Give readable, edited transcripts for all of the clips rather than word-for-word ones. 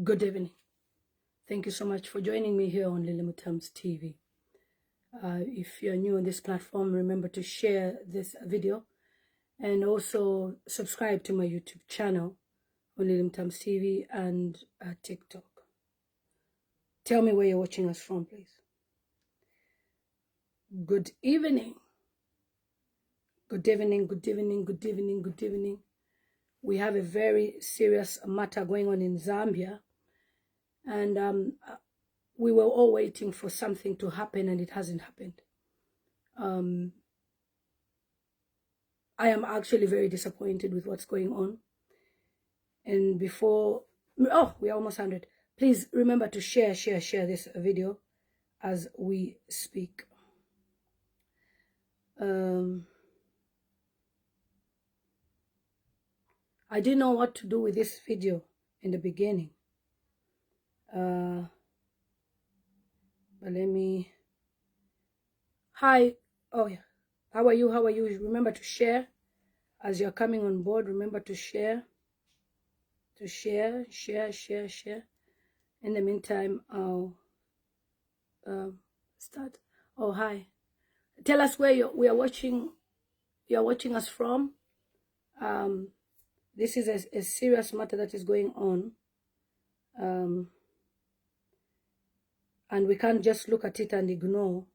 Good evening. Thank you so much for joining me here on Lily Mutam's TV. If you're new on this platform, remember to share this video and also subscribe to my YouTube channel on Lily Mutam's TV and TikTok. Tell me where you're watching us from, please. Good evening. Good evening, good evening, good evening, good evening. We have a very serious matter going on in Zambia. And we were all waiting for something to happen, and it hasn't happened. I am actually very disappointed with what's going on. And before, we are almost 100. Please remember to share this video as we speak. I didn't know what to do with this video in the beginning. But let me. Hi. Oh yeah. How are you? How are you? Remember to share as you're coming on board. Remember to share. Share. In the meantime, I'll start. Oh hi. Tell us where you're watching us from. This is a serious matter that is going on. And we can't just look at it and ignore,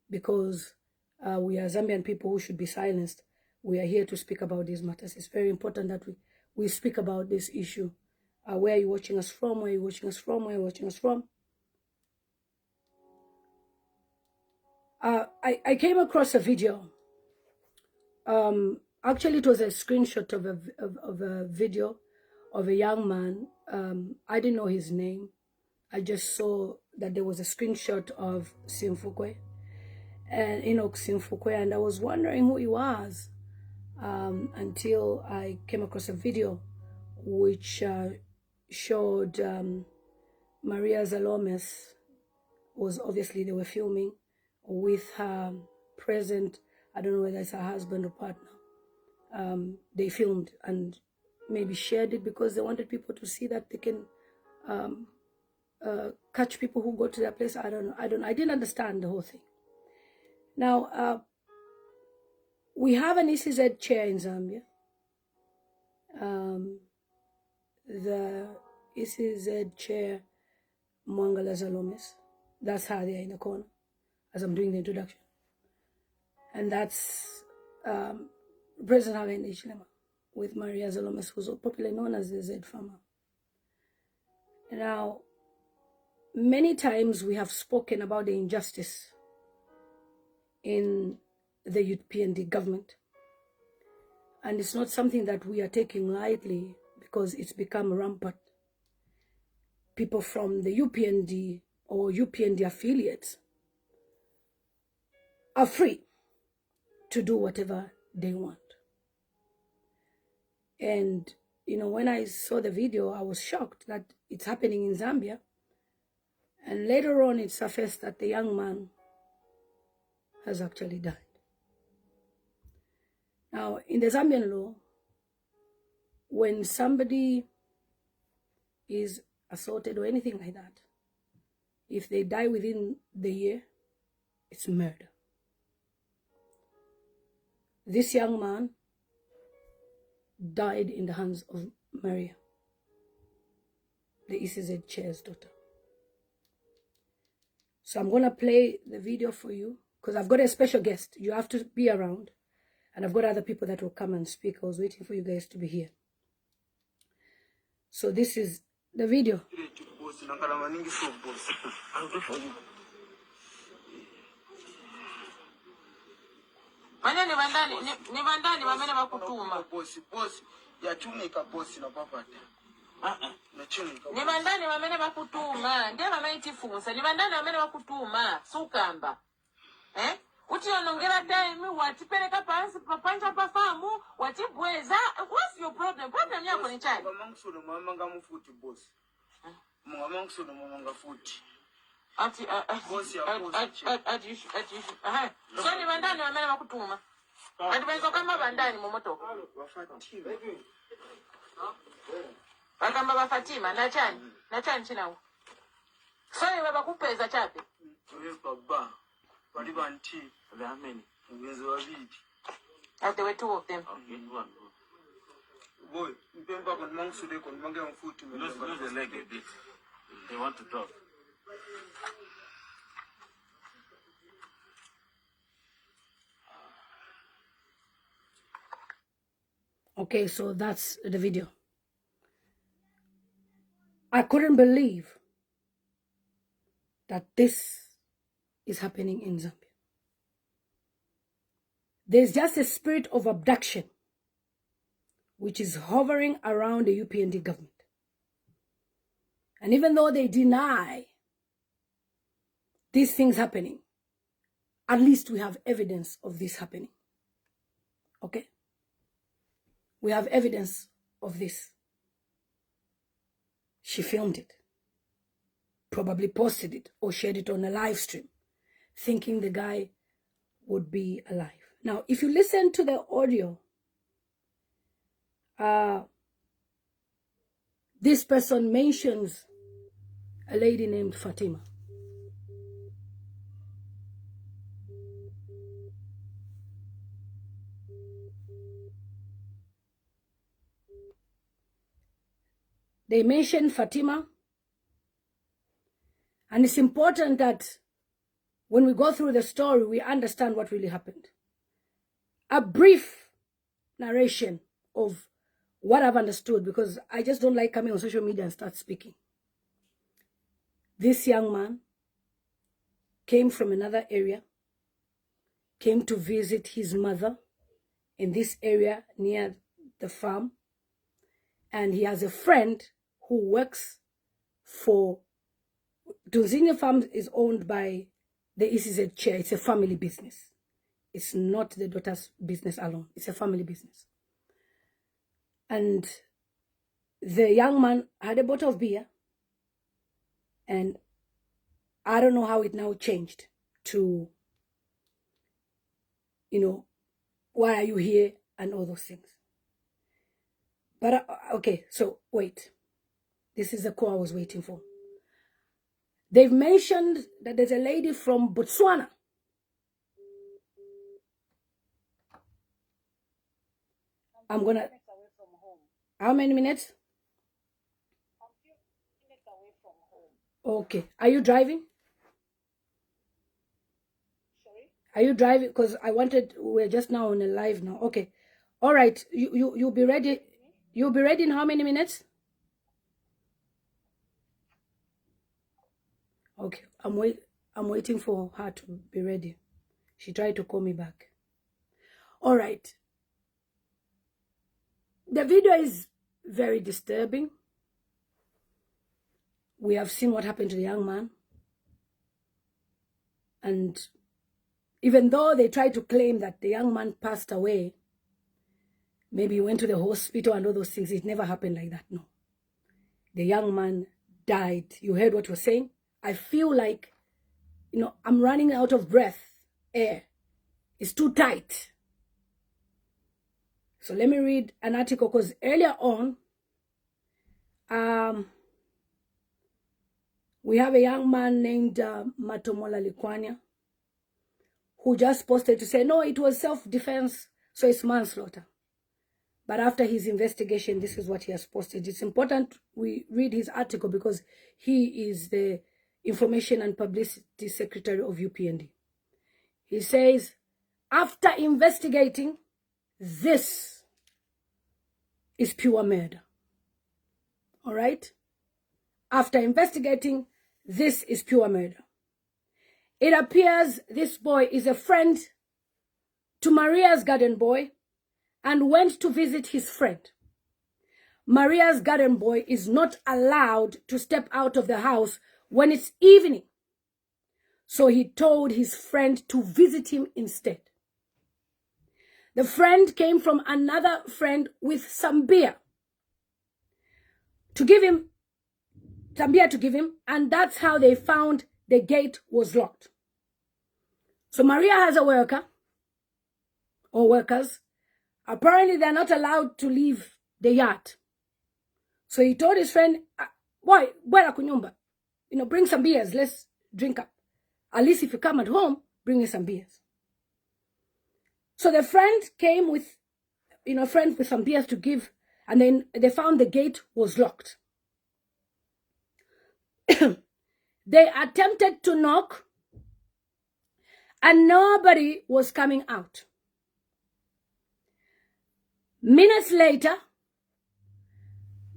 because we are Zambian people who should be silenced. We are here to speak about these matters. It's very important that we speak about this issue. Where are you watching us from? Where are you watching us from? Where are you watching us from? I came across a video. Actually, it was a screenshot of a video of a young man. I didn't know his name. I just saw that there was a screenshot of Simfukwe, and ENOCK Simfukwe, and I was wondering who he was until I came across a video which showed Maria Zaloumis. Was obviously they were filming with her present. I don't know whether it's her husband or partner. They filmed and maybe shared it because they wanted people to see that they can catch people who go to their place. I don't know. I didn't understand the whole thing. Now, we have an ECZ chair in Zambia. The ECZ chair, MWANGALA ZALOUMIS. That's her there in the corner as I'm doing the introduction. And that's President Hage with Maria Zaloumis, who's popularly known as the Z Farmer. Now, many times we have spoken about the injustice in the UPND government. And it's not something that we are taking lightly because it's become rampant. People from the UPND or UPND affiliates are free to do whatever they want. And, you know, when I saw the video, I was shocked that it's happening in Zambia. And later on, it surfaced that the young man has actually died. Now, in the Zambian law, when somebody is assaulted or anything like that, if they die within the year, it's murder. This young man died in the hands of Maria, the ECZ chair's daughter. So I'm going to play the video for you because I've got a special guest. You have to be around. And I've got other people that will come and speak. I was waiting for you guys to be here. So this is the video. Manene ni bandani wamene bakutuma. Bosi yatumika bosi na papata. Ni bandani wamene bakutuma, ndiye bamaitifunza. Ni bandani wamene bakutuma, sukamba. Uti onongera time watipeleka pansi papanja pafamu, watibweza. What's your problem? Problem yako ni chani? Mangsuno mamanga mufuti bosi. Mangsuno mamanga futi. Ati so ni bandani wamene bakutuma. Adibenzo kama bandani mumoto. Bakamba ba Fatima na chani. Na chanchi nawo. So yewe bakupeza chape. Wewe baba. Bali banti. How many? Uwenzi wabili. There were 2 of them. Okay, one. Boy, mpemba kon mangsude kon mange mfuti. Lose the leg a bit. They want to talk. Okay, so that's the video. I couldn't believe that this is happening in Zambia. There's just a spirit of abduction which is hovering around the UPND government. And even though they deny these things happening, at least we have evidence of this happening. Okay? We have evidence of this. She filmed it, probably posted it or shared it on a live stream, thinking the guy would be alive. Now, if you listen to the audio, this person mentions a lady named Fatima. They mention Fatima, and it's important that when we go through the story, we understand what really happened. A brief narration of what I've understood, because I just don't like coming on social media and start speaking. This young man came from another area, came to visit his mother in this area near the farm, and he has a friend who works for Tunzinia Farm. Is owned by the ECZ chair. It's a family business. It's not the daughter's business alone. It's a family business. And the young man had a bottle of beer, and I don't know how it now changed to, why are you here and all those things. But okay, so wait. This is the call I was waiting for. They've mentioned that there's a lady from Botswana. I'm gonna. How many minutes? I'm a few minutes away from home. Okay. Are you driving? Sorry? Are you driving? Because we're just now on a live now. Okay. All right. You'll be ready. You'll be ready in how many minutes? Okay. I'm waiting for her to be ready. She tried to call me back. All right. The video is very disturbing. We have seen what happened to the young man. And even though they try to claim that the young man passed away, maybe he went to the hospital and all those things, it never happened like that, no. The young man died. You heard what we're saying? I feel like, I'm running out of breath, air. It's too tight. So let me read an article, because earlier on, we have a young man named Matomola Likwanya, who just posted to say, no, it was self-defense, so it's manslaughter. But after his investigation, this is what he has posted. It's important we read his article because he is the Information and Publicity Secretary of UPND. He says, after investigating, this is pure murder. All right? After investigating, this is pure murder. It appears this boy is a friend to Maria's garden boy and went to visit his friend. Maria's garden boy is not allowed to step out of the house when it's evening. So he told his friend to visit him instead. The friend came from another friend with some beer to give him, and that's how they found the gate was locked. So Maria has a worker or workers. Apparently they're not allowed to leave the yard. So he told his friend, boy, bwela kunyumba. You know, bring some beers. Let's drink up. At least if you come at home, bring me some beers. So the friend came with, you know, friend with some beers to give. And then they found the gate was locked. They attempted to knock. And nobody was coming out. Minutes later,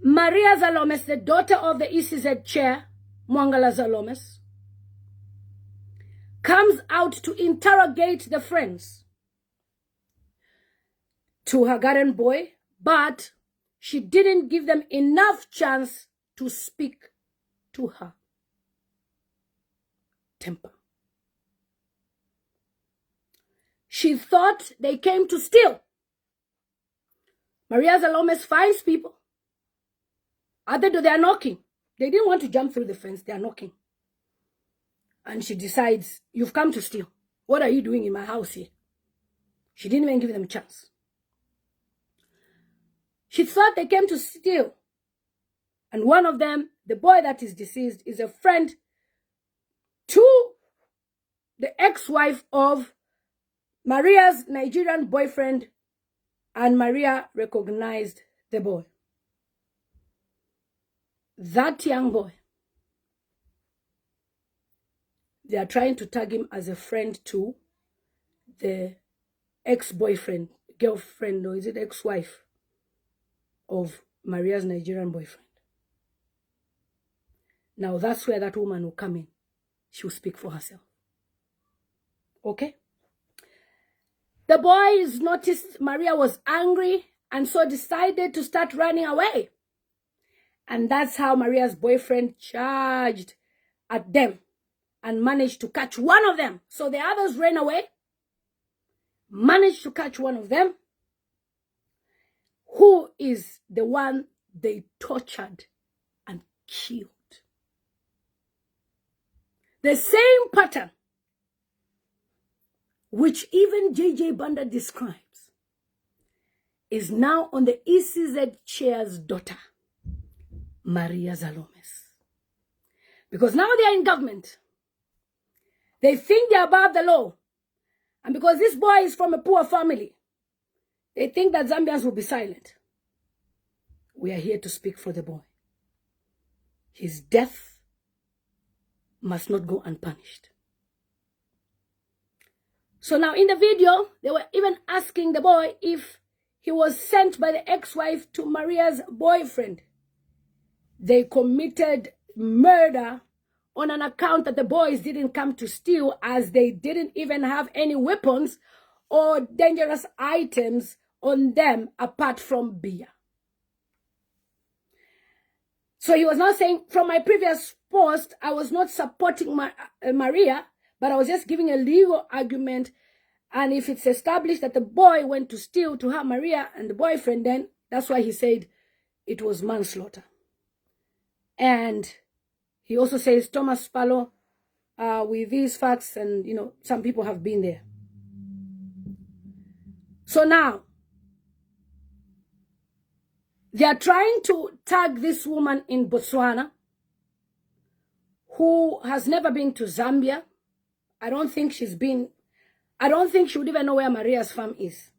Maria Zaloumis, the daughter of the ECZ chair, MWANGALA ZALOUMIS, comes out to interrogate the friends to her garden boy, but she didn't give them enough chance to speak to her temper. She thought they came to steal. Maria Zaloumis finds people. Other than they are knocking. They didn't want to jump through the fence. They are knocking. And she decides, you've come to steal. What are you doing in my house here? She didn't even give them a chance. She thought they came to steal. And one of them, the boy that is deceased, is a friend to the ex-wife of Maria's Nigerian boyfriend, and Maria recognized the boy. That young boy, they are trying to tag him as a friend to the ex-boyfriend, girlfriend, or is it ex-wife of Maria's Nigerian boyfriend. Now that's where that woman will come in. She will speak for herself. Okay? The boys noticed Maria was angry and so decided to start running away. And that's how Maria's boyfriend charged at them and managed to catch one of them. So the others ran away, managed to catch one of them, who is the one they tortured and killed. The same pattern which even J.J. Banda describes is now on the ECZ chair's daughter, Maria Zaloumis. Because now they are in government. They think they are above the law. And because this boy is from a poor family, they think that Zambians will be silent. We are here to speak for the boy. His death must not go unpunished. So now in the video, they were even asking the boy if he was sent by the ex-wife to Maria's boyfriend. They committed murder on an account that the boys didn't come to steal, as they didn't even have any weapons or dangerous items on them apart from beer. So he was now saying, from my previous post, I was not supporting Maria, but I was just giving a legal argument. And if it's established that the boy went to steal to have Maria and the boyfriend, then that's why he said it was manslaughter. And he also says, Thomas Palo, with these facts, and, you know, some people have been there. So now, they are trying to tag this woman in Botswana who has never been to Zambia. I don't think she would even know where Maria's farm is.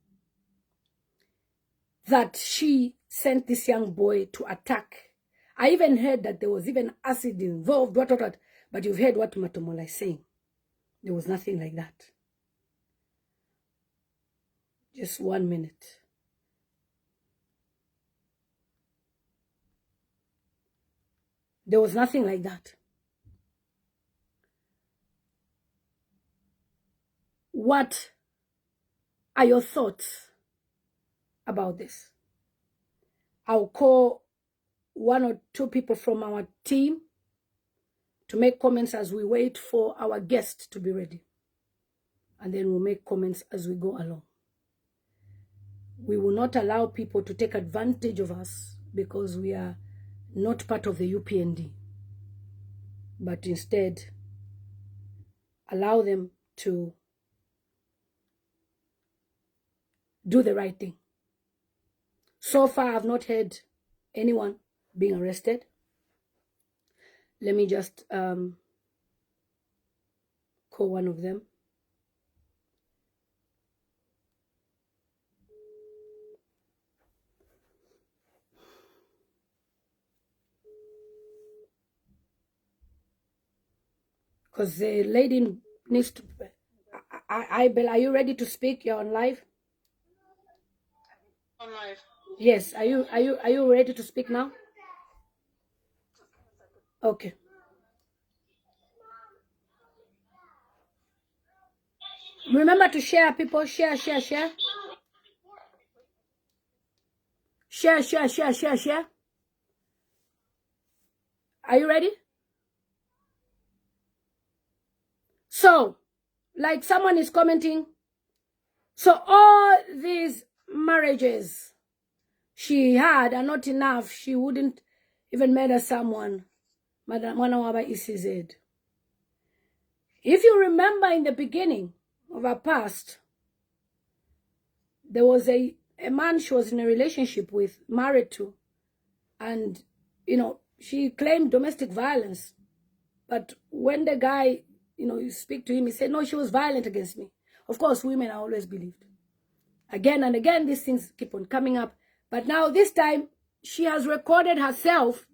That she sent this young boy to attack. I even heard that there was even acid involved, what. But you've heard what Matomola is saying. There was nothing like that. Just 1 minute. There was nothing like that. What are your thoughts about this? I'll call 1 or 2 people from our team to make comments as we wait for our guest to be ready. And then we'll make comments as we go along. We will not allow people to take advantage of us because we are not part of the UPND. But instead, allow them to do the right thing. So far, I've not heard anyone being arrested. Let me just call one of them. Because the lady needs to... Bella, are you ready to speak? You're on live? On live. Yes. Are you ready to speak now? Okay. Remember to share, people. Share. Share. Are you ready? So, like someone is commenting, so all these marriages she had are not enough. She wouldn't even marry someone. Madam Waba ECZ. If you remember in the beginning of her past, there was a man she was in a relationship with, married to, and, you know, she claimed domestic violence. But when the guy, you know, you speak to him, he said, no, she was violent against me. Of course, women are always believed. Again and again, these things keep on coming up. But now this time, she has recorded herself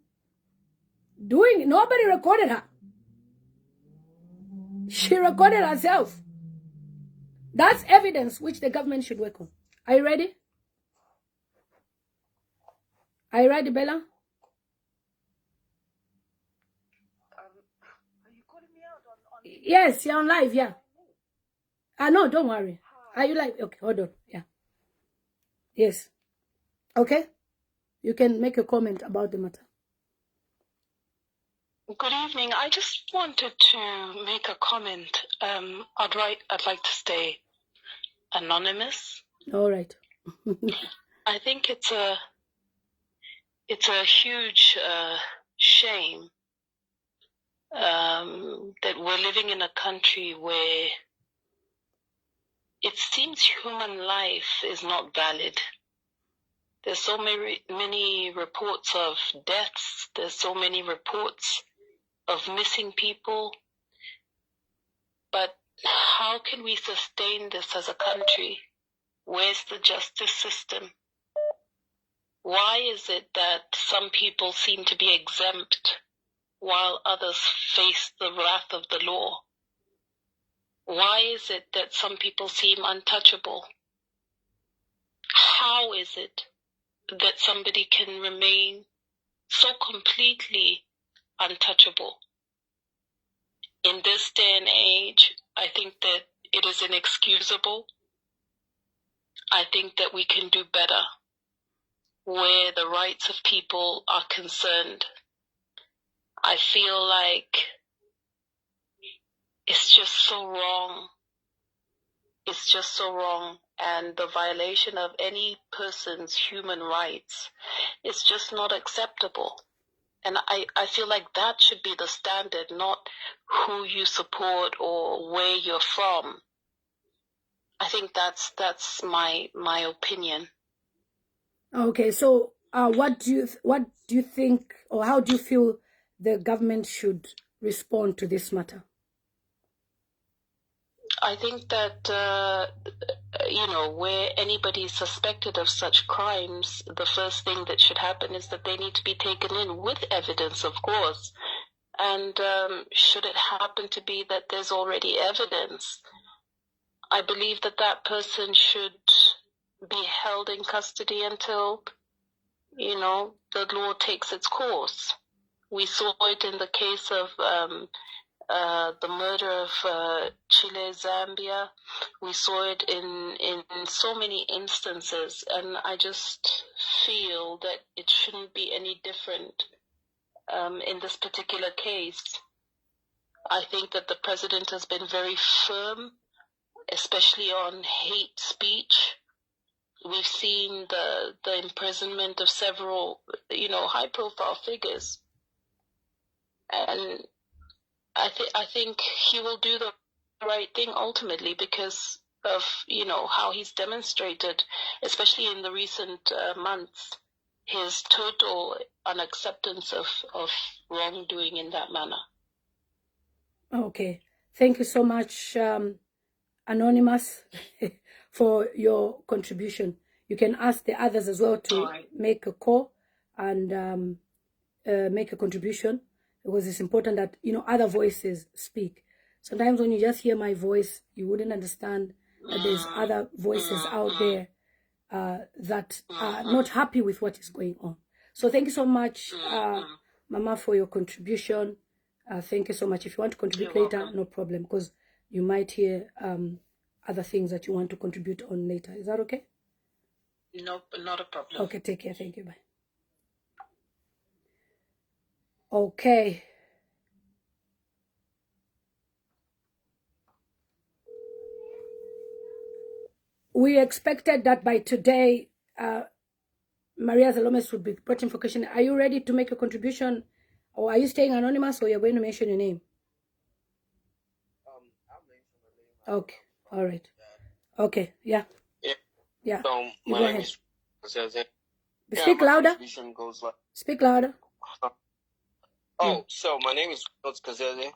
doing it. Nobody recorded her. She recorded herself. That's evidence which the government should work on. Are you ready? Are you ready, Bella? Are you calling me out on Yes, you're on live, yeah. No, don't worry. Are you live? Okay, hold on. Yeah. Yes. Okay? You can make a comment about the matter. Good evening. I just wanted to make a comment. I'd like to stay anonymous. All right. I think it's a huge shame that we're living in a country where it seems human life is not valid. There's so many reports of deaths. There's so many reports of missing people. But how can we sustain this as a country? Where's the justice system? Why is it that some people seem to be exempt while others face the wrath of the law? Why is it that some people seem untouchable? How is it that somebody can remain so completely untouchable? In this day and age, I think that it is inexcusable. I think that we can do better where the rights of people are concerned. I feel like it's just so wrong. It's just so wrong. And the violation of any person's human rights is just not acceptable. And I feel like that should be the standard, not who you support or where you're from. I think that's my opinion. Okay, so what do you think, or how do you feel the government should respond to this matter? I think that, where anybody is suspected of such crimes, the first thing that should happen is that they need to be taken in with evidence, of course. And should it happen to be that there's already evidence, I believe that that person should be held in custody until, the law takes its course. We saw it in the case of the murder of Chile, Zambia. We saw it in so many instances, and I just feel that it shouldn't be any different in this particular case. I think that the president has been very firm, especially on hate speech. We've seen the imprisonment of several, high-profile figures, and I think he will do the right thing ultimately because of how he's demonstrated, especially in the recent months, his total unacceptance of wrongdoing in that manner. Okay. Thank you so much, Anonymous, for your contribution. You can ask the others as well to make a call and make a contribution, because it's important that, you know, other voices speak. Sometimes when you just hear my voice, you wouldn't understand that there's other voices out there that are not happy with what is going on. So thank you so much, Mama, for your contribution. Thank you so much. If you want to contribute later, no problem, because you might hear other things that you want to contribute on later. Is that okay? No, not a problem. Okay, take care. Thank you. Bye. Okay. We expected that by today, Maria Zaloumis would be putting for question. Are you ready to make a contribution, or are you staying anonymous, or you're going to mention your name? I'll mention my name. Okay. All right. Okay. Yeah. Yeah. So You my go name ahead. is Speak my louder. contribution goes like. Speak louder. Oh, so my name is Kazeze.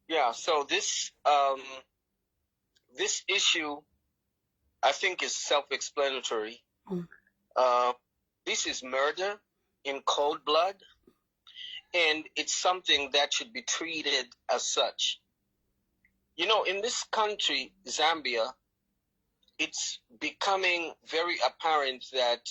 Yeah. So this this issue, I think, is self-explanatory. This is murder in cold blood, and it's something that should be treated as such. You know, in this country, Zambia, it's becoming very apparent that,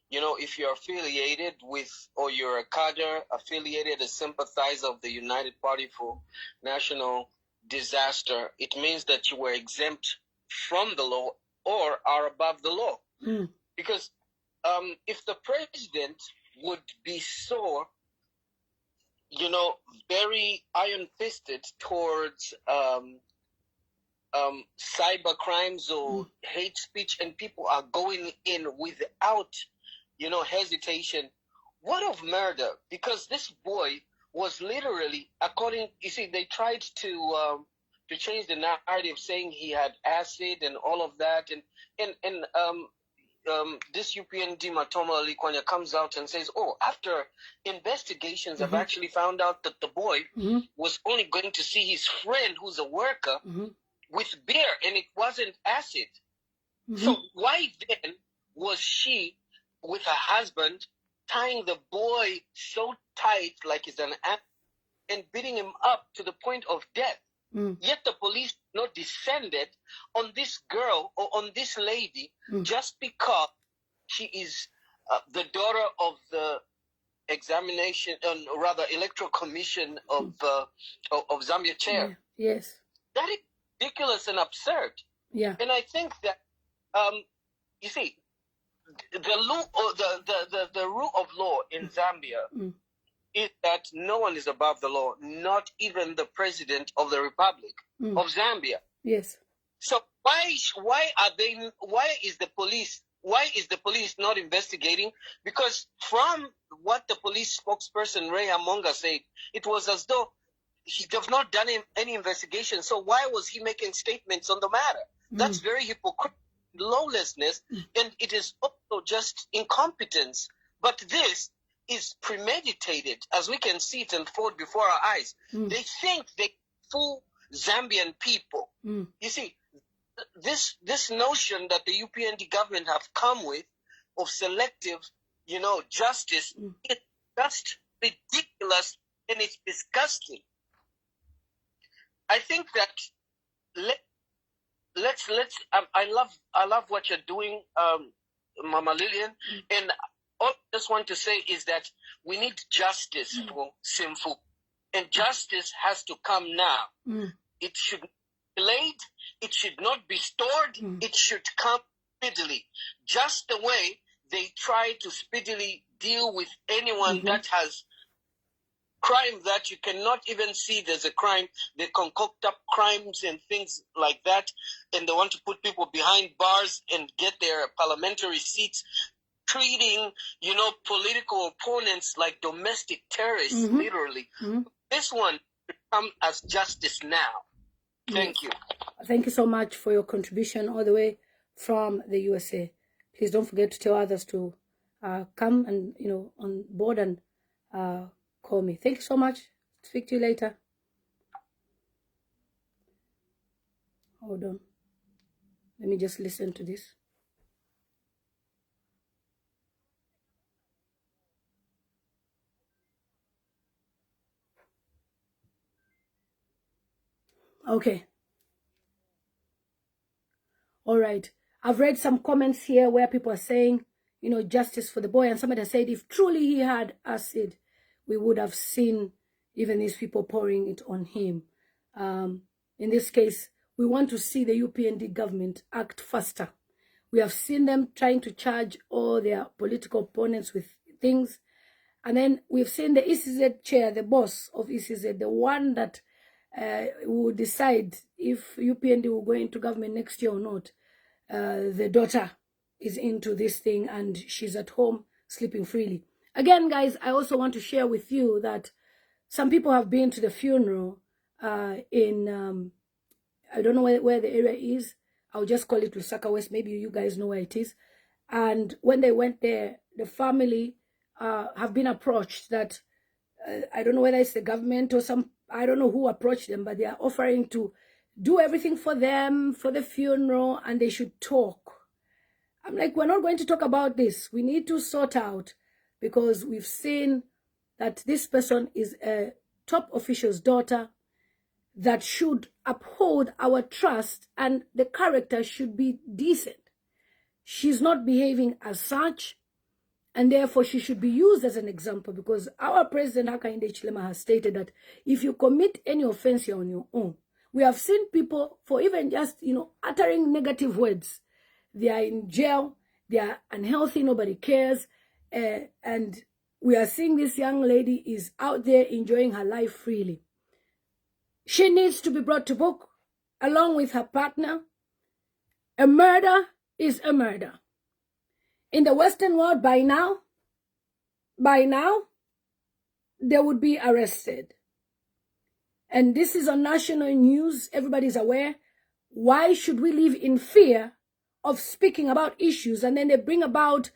you know, if you're affiliated with, or you're a cadre, affiliated, a sympathizer of the United Party for National Disaster, it means that you were exempt from the law or are above the law. Because if the president would be so, you know, very iron-fisted towards cyber crimes or hate speech, and people are going in without, you know, hesitation, what of murder? Because this boy was literally, according, you see, they tried to change the narrative, saying he had acid and all of that, and this UPND Matoma Likwanya comes out and says, oh, after investigations have actually found out that the boy was only going to see his friend who's a worker with beer, and it wasn't acid. So why then was she with her husband tying the boy so tight, like he's an animal, and beating him up to the point of death? Yet the police not descended on this girl or on this lady just because she is the daughter of the examination, rather electoral commission of Zambia chair. Yes. That is ridiculous and absurd. Yeah. And I think that you see, the law, the rule of law in Zambia is that no one is above the law, not even the president of the Republic of Zambia. Yes. So why is the police not investigating? Because from what the police spokesperson Ray Amonga said, it was as though he have not done any investigation. So why was he making statements on the matter? That's very hypocritical, lawlessness, and it is also just incompetence. But this is premeditated, as we can see it unfold before our eyes. They think they fool Zambian people. You see, this notion that the UPND government have come with of selective, you know, justice, it's just ridiculous and it's disgusting. I think that let's I love what you're doing, Mama Lillian, and all I just want to say is that we need justice for Simfukwe, and justice has to come now. It should be delayed. It should not be stored. It should come speedily, just the way they try to speedily deal with anyone that has crime that you cannot even see there's a crime. They concoct up crimes and things like that, and they want to put people behind bars and get their parliamentary seats, treating, you know, political opponents like domestic terrorists, literally. This one should come as justice now. Thank you. Thank you so much for your contribution all the way from the USA. Please don't forget to tell others to come and, you know, on board and call me. Thank you so much. Speak to you later. Hold on. Let me just listen to this. Okay. All right. I've read some comments here where people are saying, you know, justice for the boy. And somebody has said, if truly he had acid, we would have seen even these people pouring it on him. In this case, we want to see the UPND government act faster. We have seen them trying to charge all their political opponents with things. And then we've seen the ECZ chair, the boss of ECZ, the one that will decide if UPND will go into government next year or not. The daughter is into this thing and she's at home sleeping freely. Again, guys, I also want to share with you that some people have been to the funeral in, I don't know where the area is. I'll just call it Lusaka West. Maybe you guys know where it is. And when they went there, the family have been approached that, I don't know whether it's the government or some, I don't know who approached them, but they are offering to do everything for them, for the funeral, and they should talk. I'm like, we're not going to talk about this. We need to sort out, because we've seen that this person is a top official's daughter that should uphold our trust, and the character should be decent. She's not behaving as such, and therefore she should be used as an example, because our president, Hakainde Hichilema, has stated that if you commit any offense, you're on your own. We have seen people, for even just, you know, uttering negative words, they are in jail, they are unhealthy, nobody cares. And we are seeing this young lady is out there enjoying her life freely. She needs to be brought to book along with her partner. A murder is a murder. In the Western world, by now, they would be arrested. And this is on national news. Everybody's aware. Why should we live in fear of speaking about issues? And then they bring about,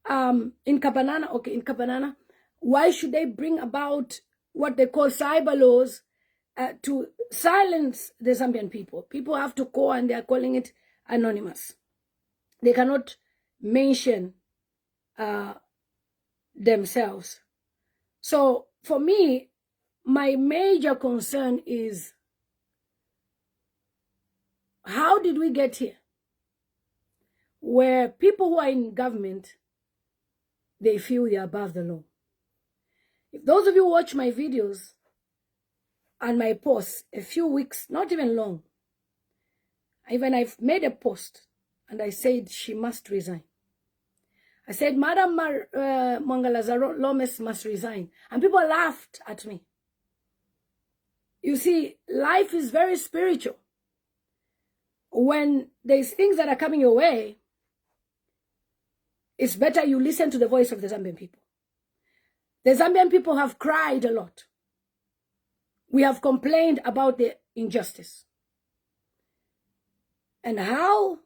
in Kapanana, why should they bring about what they call cyber laws to silence the Zambian people? People have to call, and they're calling it anonymous. They cannot mention themselves. So for me, my major concern is, how did we get here? Where people who are in government, they feel they're above the law. If those of you watch my videos and my posts a few weeks, not even long, even I've made a post and I said she must resign. I said, Madam MWANGALA ZALOUMIS must resign. And people laughed at me. You see, life is very spiritual. When there's things that are coming your way, it's better you listen to the voice of the Zambian people. The Zambian people have cried a lot. We have complained about the injustice. And how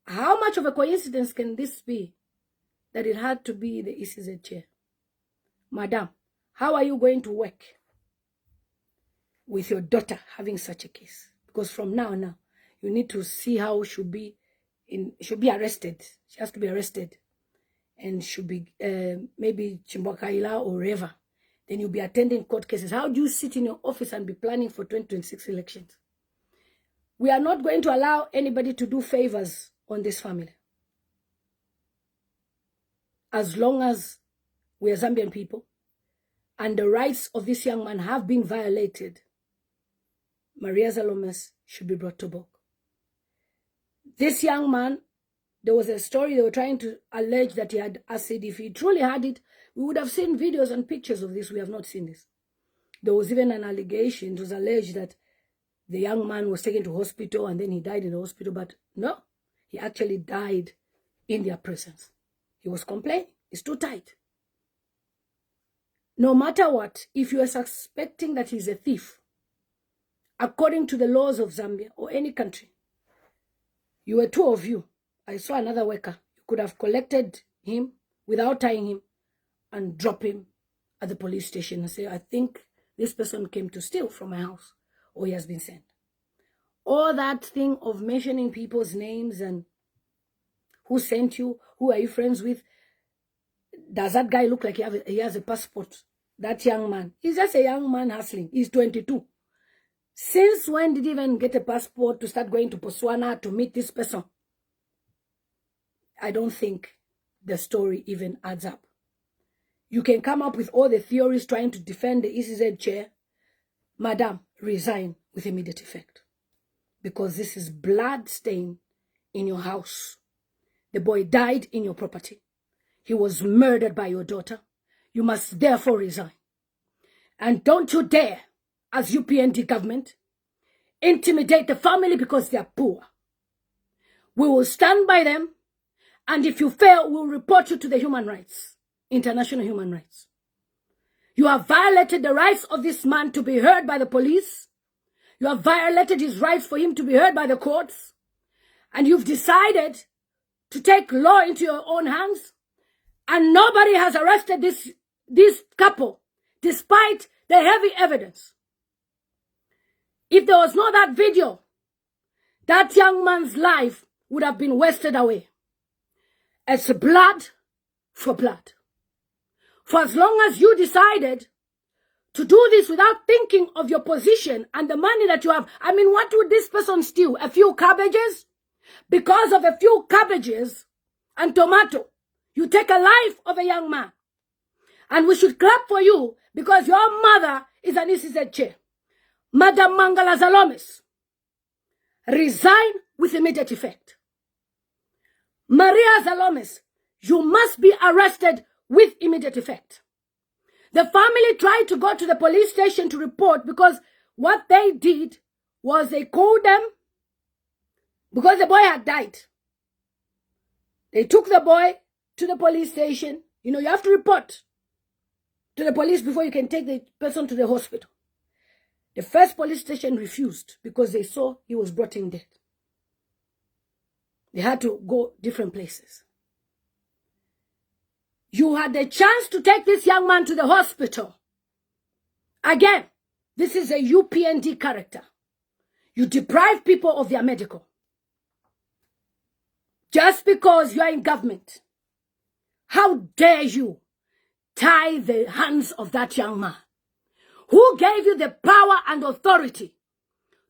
much of a coincidence can this be that it had to be the ECZ chair? Madam, how are you going to work with your daughter having such a case? Because from now, you need to see how should be arrested. She has to be arrested, and should be maybe Chimbwakaila or wherever. Then you'll be attending court cases. How do you sit in your office and be planning for 2026 elections? We are not going to allow anybody to do favors on this family. As long as we are Zambian people and the rights of this young man have been violated, Maria Zaloumis should be brought to book. This young man, there was a story they were trying to allege that he had acid. If he truly had it, we would have seen videos and pictures of this. We have not seen this. There was even an allegation. It was alleged that the young man was taken to hospital and then he died in the hospital. But no, he actually died in their presence. He was complaining. It's too tight. No matter what, if you are suspecting that he's a thief, according to the laws of Zambia or any country, you were two of you. I saw another worker. You could have collected him without tying him and drop him at the police station and say, I think this person came to steal from my house, or he has been sent. All that thing of mentioning people's names and who sent you, who are you friends with, does that guy look like he has a passport? That young man, he's just a young man hustling. He's 22. Since when did he even get a passport to start going to Botswana to meet this person? I don't think the story even adds up. You can come up with all the theories trying to defend the ECZ chair. Madam, resign with immediate effect. Because this is blood stain in your house. The boy died in your property. He was murdered by your daughter. You must therefore resign. And don't you dare, as UPND government, intimidate the family because they are poor. We will stand by them, and if you fail, we will report you to the human rights, international human rights. You have violated the rights of this man to be heard by the police. You have violated his rights for him to be heard by the courts. And you've decided to take law into your own hands. And nobody has arrested this couple, despite the heavy evidence. If there was not that video, that young man's life would have been wasted away. It's blood for blood. For as long as you decided to do this without thinking of your position and the money that you have, I mean, what would this person steal? A few cabbages? Because of a few cabbages and tomato, you take a life of a young man. And we should clap for you because your mother is an ECZ chair. Madam MWANGALA ZALOUMIS, resign with immediate effect. Maria Zaloumis, you must be arrested with immediate effect. The family tried to go to the police station to report because what they did was they called them because the boy had died. They took the boy to the police station. You know, you have to report to the police before you can take the person to the hospital. The first police station refused because they saw he was brought in dead. They had to go different places. You had the chance to take this young man to the hospital. Again, this is a UPND character. You deprive people of their medical. Just because you are in government. How dare you tie the hands of that young man? Who gave you the power and authority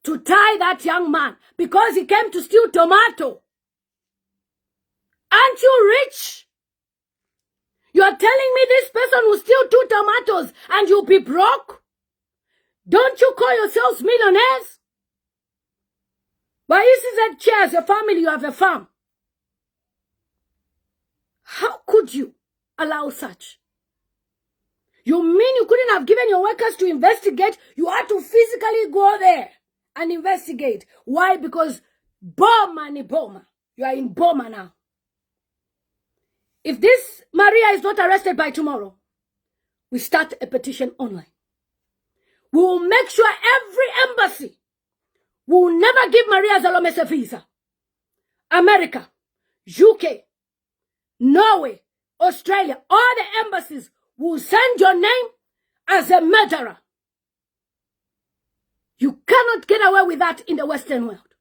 to tie that young man because he came to steal tomato? Aren't you rich? You are telling me this person will steal 2 tomatoes and you'll be broke? Don't you call yourselves millionaires? Why is it that as a family you have a farm? How could you allow such? You mean you couldn't have given your workers to investigate? You had to physically go there and investigate. Why? Because Boma ni Boma. You are in Boma now. If this Maria is not arrested by tomorrow, we start a petition online. We will make sure every embassy will never give Maria Zaloumis a visa. America, UK, Norway, Australia, all the embassies will send your name as a murderer. You cannot get away with that in the Western world.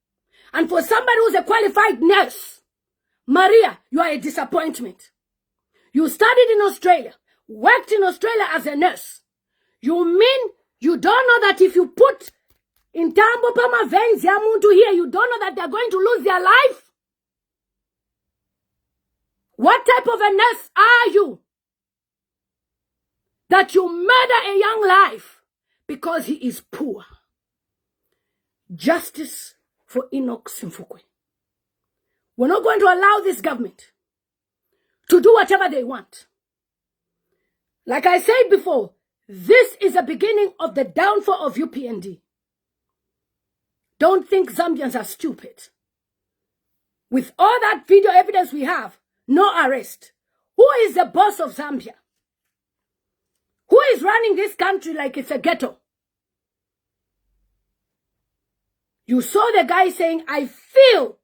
And for somebody who's a qualified nurse, Maria, you are a disappointment. You studied in Australia, worked in Australia as a nurse. You mean you don't know that if you put in Tambo Pama veins Yamuntu here, you don't know that they're going to lose their life? What type of a nurse are you? That you murder a young life because he is poor. Justice for ENOCK SIMFUKWE. We're not going to allow this government to do whatever they want. Like I said before, this is the beginning of the downfall of UPND. Don't think Zambians are stupid. With all that video evidence we have, no arrest. Who is the boss of Zambia? Who is running this country like it's a ghetto? You saw the guy saying, I feel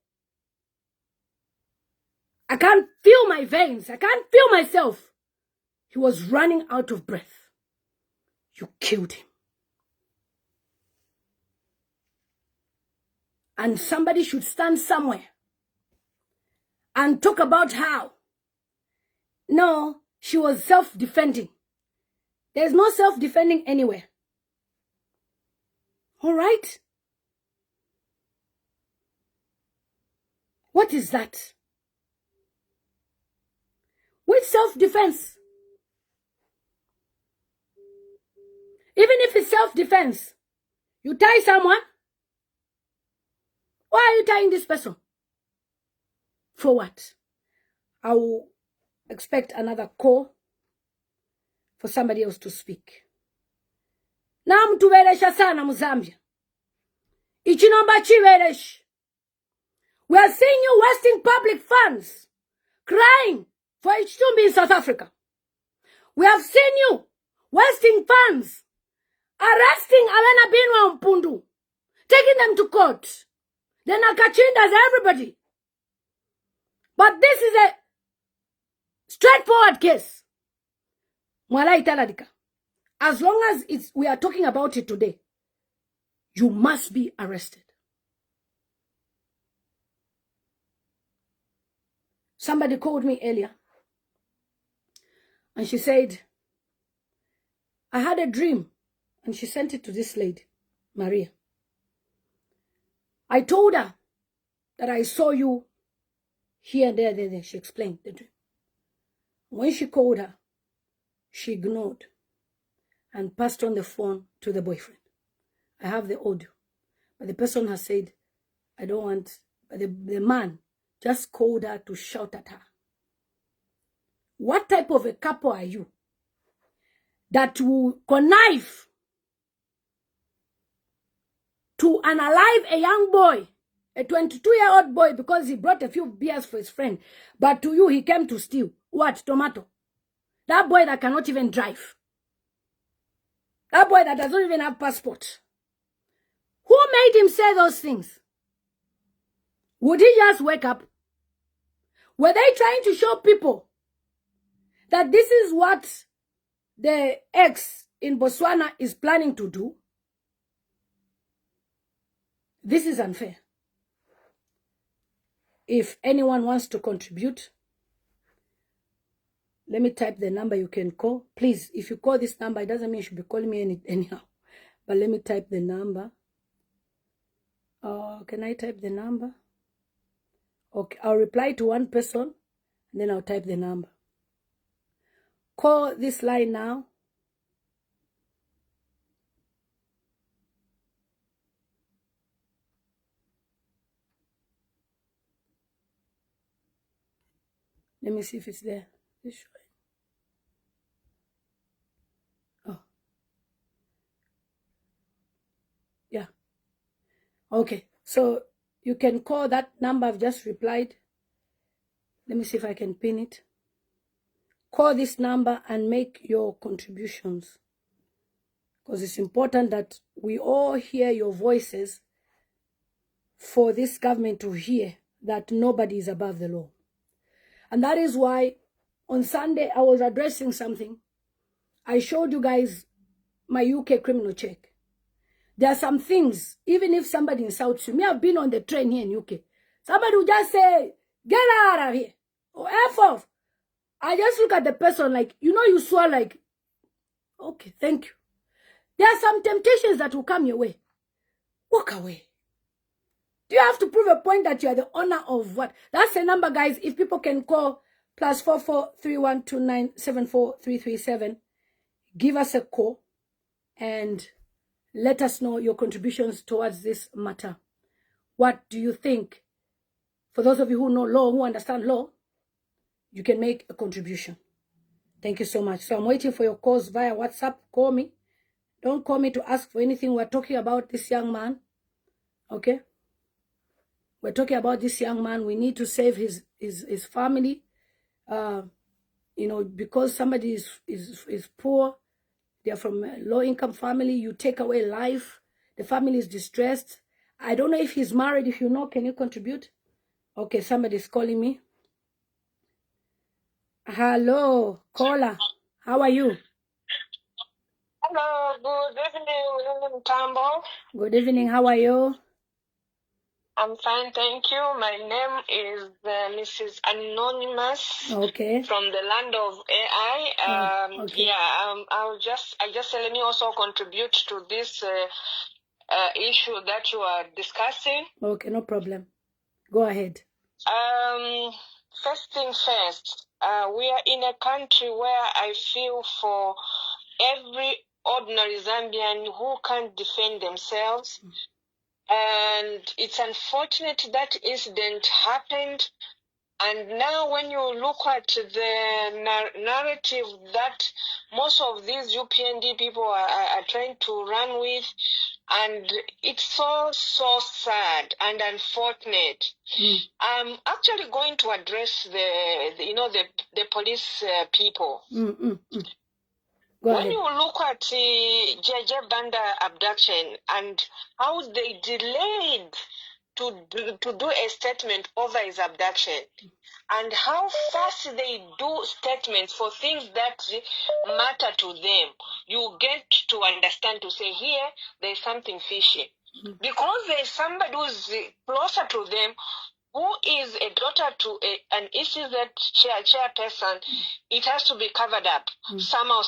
I can't feel my veins. I can't feel myself. He was running out of breath. You killed him. And somebody should stand somewhere and talk about how, no, she was self-defending. There's no self-defending anywhere. All right? What is that? With self-defense. Even if it's self-defense, you tie someone. Why are you tying this person? For what? I will expect another call for somebody else to speak. Na mtuweresha sana Mzambia. Ichinomba chiweresh. We are seeing you wasting public funds, crying for Ichtumbi in South Africa. We have seen you wasting funds, arresting Alana Binwa Mpundu, taking them to court. Then Akachindas everybody. But this is a straightforward case. Mwala italadika. As long as we are talking about it today, you must be arrested. Somebody called me earlier and she said, I had a dream, and she sent it to this lady, Maria. I told her that I saw you here, there. She explained the dream. When she called her, she ignored and passed on the phone to the boyfriend. I have the audio. But the person has said, I don't want, but the man just called her to shout at her. What type of a couple are you that will connive to unalive a young boy, a 22-year-old boy, because he brought a few beers for his friend, but to you he came to steal? What? Tomato? That boy that cannot even drive. That boy that doesn't even have passport. Who made him say those things? Would he just wake up? Were they trying to show people that this is what the ex in Botswana is planning to do? This is unfair. If anyone wants to contribute, let me type the number you can call. Please, if you call this number, it doesn't mean you should be calling me anyhow. But let me type the number. Can I type the number? Okay, I'll reply to one person, and then I'll type the number. Call this line now. Let me see if it's there. Oh. Yeah. Okay. So you can call that number I've just replied. Let me see if I can pin it. Call this number and make your contributions. Because it's important that we all hear your voices for this government to hear that nobody is above the law. And that is why on Sunday I was addressing something. I showed you guys my UK criminal check. There are some things, even if somebody insults you, me, I've been on the train here in UK. Somebody will just say, get out of here, or F off. I just look at the person like, you swear like, okay, thank you. There are some temptations that will come your way. Walk away. Do you have to prove a point that you are the owner of what? That's the number, guys. If people can call +44 3129 74337, give us a call and let us know your contributions towards this matter. What do you think? For those of you who know law, who understand law, you can make a contribution. Thank you so much. So I'm waiting for your calls via WhatsApp. Call me. Don't call me to ask for anything. We're talking about this young man. Okay? We're talking about this young man. We need to save his family. Because somebody is poor, they're from a low-income family, you take away life. The family is distressed. I don't know if he's married. If you know, can you contribute? Okay, somebody's calling me. Hello, caller. How are you? Hello, good evening, Tambo. Good evening. How are you? I'm fine, thank you. My name is Mrs. Anonymous Okay. from the land of AI. Okay. Yeah, I just let me also contribute to this issue that you are discussing. Okay, no problem. Go ahead. First thing first, we are in a country where I feel for every ordinary Zambian who can't defend themselves. And it's unfortunate that incident happened. And now when you look at the narrative that most of these UPND people are trying to run with, and it's so sad and unfortunate. I'm actually going to address the police people. When you look at JJ Banda abduction and how they delayed to do a statement over his abduction, and how fast they do statements for things that matter to them, you get to understand to say here there's something fishy. Because there's somebody who's closer to them, who is a daughter to an ECZ chairperson, it has to be covered up somehow.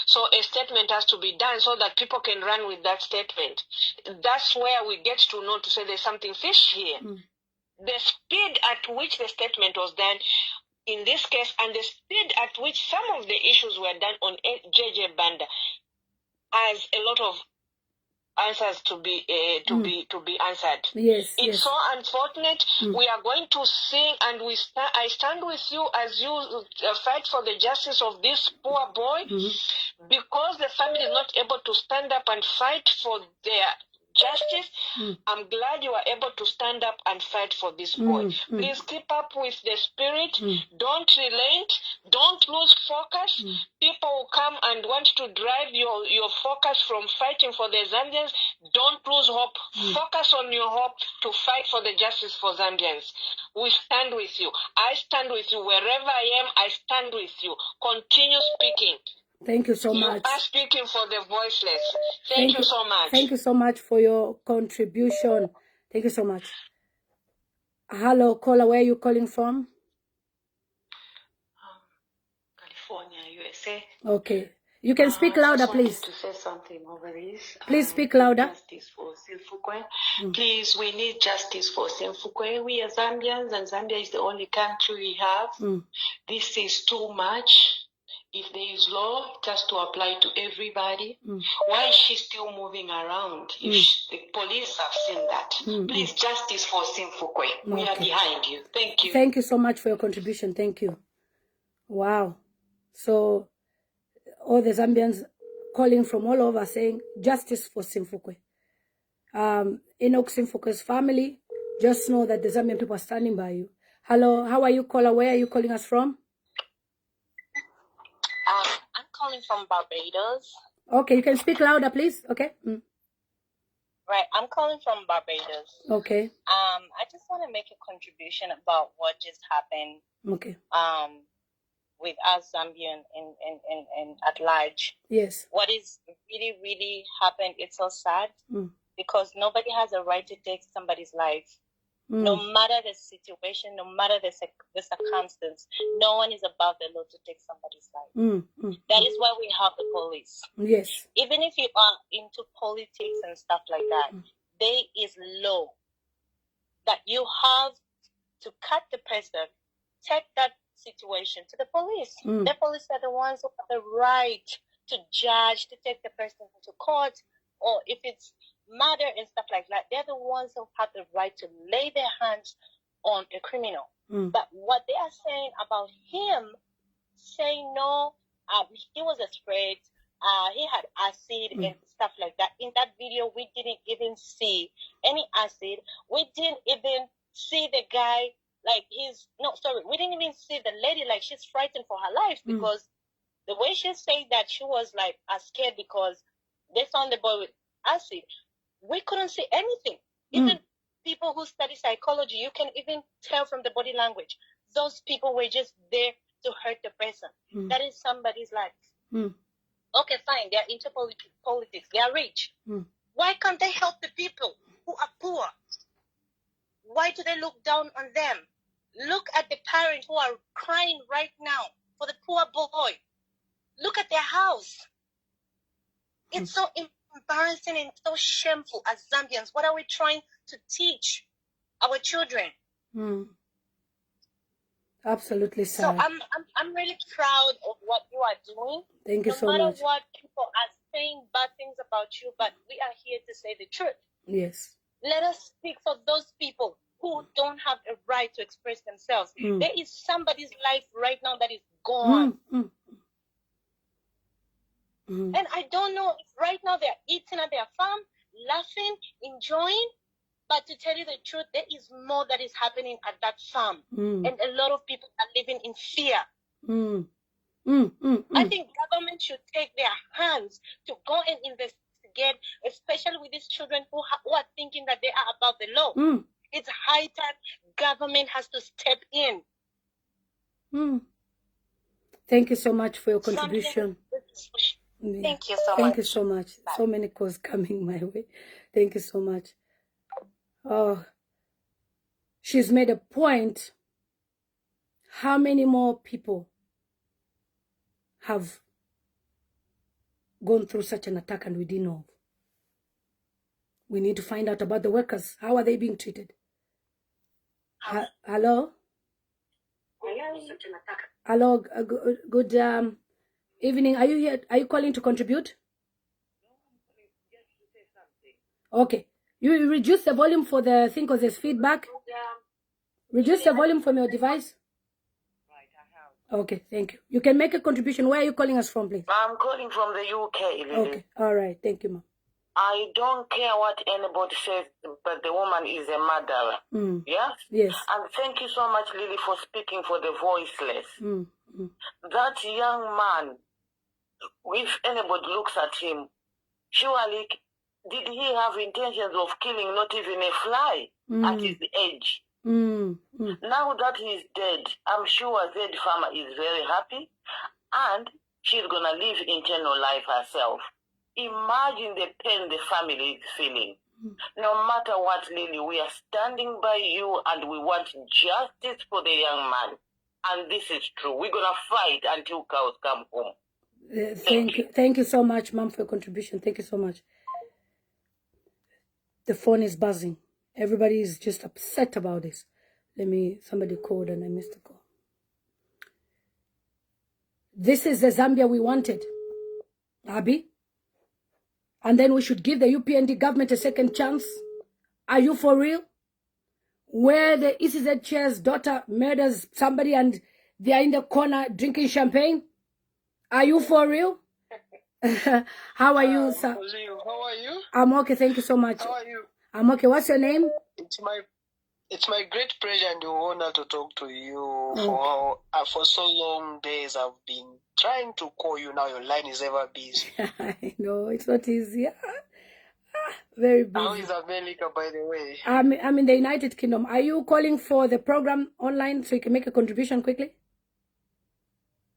So a statement has to be done so that people can run with that statement. That's where we get to know to say there's something fishy here. The speed at which the statement was done in this case and the speed at which some of the issues were done on JJ Banda has a lot of answers to be answered. Yes, it's so unfortunate. We are going to sing, and I stand with you as you fight for the justice of this poor boy, because the family is not able to stand up and fight for their justice. I'm glad you are able to stand up and fight for this boy. Please keep up with the spirit. Don't relent. Don't lose focus. People will come and want to drive your focus from fighting for the Zambians. Don't lose hope. Focus on your hope to fight for the justice for Zambians. We stand with you. I stand with you. Wherever I am, I stand with you. Continue speaking. Thank you so You much. are speaking for the voiceless. Thank you so much. Thank you so much for your contribution. Thank you so much. Hello, caller. Where are you calling from? California, USA. Okay. You can speak louder, please. To say something over this. Please speak louder. Justice for Simfukwe. Please, we need justice for Simfukwe. We are Zambians, and Zambia is the only country we have. This is too much. If there is law, it has to apply to everybody. Why is she still moving around? If the police have seen that. Please, justice for Simfukwe. We are behind you. Thank you. Thank you so much for your contribution. Thank you. Wow. So, all the Zambians calling from all over saying justice for Simfukwe. ENOCK Simfukwe's family, just know that the Zambian people are standing by you. Hello, how are you, caller? Where are you calling us from? I'm calling from Barbados. Okay, you can speak louder, please. Okay. Right, I'm calling from Barbados. Okay. I just want to make a contribution about what just happened. Okay. With us Zambian and at large. Yes. What is really happened, it's so sad because nobody has a right to take somebody's life. No matter the situation, no matter the circumstance, no one is above the law to take somebody's life. That is why we have the police. Yes. Even if you are into politics and stuff like that, there is law that you have to cut the person, take that situation to the police. The police are the ones who have the right to judge, to take the person to court, or if it's murder and stuff like that, they're the ones who have the right to lay their hands on a criminal. But what they are saying about him, saying no, he was afraid, he had acid and stuff like that. In that video, we didn't even see any acid. We didn't even see the guy, like we didn't even see the lady, like she's frightened for her life because the way she said that she was like scared because they found the boy with acid. We couldn't see anything. Even people who study psychology, you can even tell from the body language. Those people were just there to hurt the person. That is somebody's life. Okay, fine. They're into politics. They are rich. Why can't they help the people who are poor? Why do they look down on them? Look at the parents who are crying right now for the poor boy. Look at their house. It's so embarrassing and so shameful as Zambians. What are we trying to teach our children? Absolutely sad. So I'm really proud of what you are doing. Thank you so much. No much. matter what people are saying bad things about you, but we are here to say the truth. Yes. Let us speak for those people who don't have a right to express themselves. There is somebody's life right now that is gone. And I don't know if right now they're eating at their farm, laughing, enjoying. But to tell you the truth, there is more that is happening at that farm. And a lot of people are living in fear. I think government should take their hands to go and investigate, especially with these children who are thinking that they are above the law. It's high time government has to step in. Thank you so much for your contribution. Thank you so much. Thank you so much. So many calls coming my way. Thank you so much. Oh, she's made a point. How many more people have gone through such an attack and we didn't know? We need to find out about the workers. How are they being treated? Hello? Hello, good evening. Are you here? Are you calling to contribute? Okay. You reduce the volume for the thing because there's feedback. Reduce the volume from your device. Okay, thank you. You can make a contribution. Where are you calling us from, please? I'm calling from the UK, Lily. Okay, all right. Thank you, ma'am. I don't care what anybody says, but the woman is a murderer. Yes? Yes. And thank you so much, Lily, for speaking for the voiceless. That young man, if anybody looks at him, surely, did he have intentions of killing not even a fly at his age? Now that he's dead, I'm sure Z Farmer is very happy and she's going to live eternal life herself. Imagine the pain the family is feeling. No matter what, Lily, we are standing by you and we want justice for the young man. And this is true. We're going to fight until cows come home. Thank you. Thank you so much, ma'am, for your contribution. Thank you so much. The phone is buzzing. Everybody is just upset about this. Somebody called and I missed the call. This is the Zambia we wanted, Abby. And then we should give the UPND government a second chance. Are you for real? Where the ECZ chair's daughter murders somebody and they are in the corner drinking champagne? Are you for real? How are you, sir? How are you? I'm okay, thank you so much. How are you? I'm okay. What's your name? It's my great pleasure and honor to talk to you. For so long days I've been trying to call you. Now your line is ever busy. I know, it's not easy. Very busy. How is America, by the way? I'm in the United Kingdom. Are you calling for the program online so you can make a contribution quickly?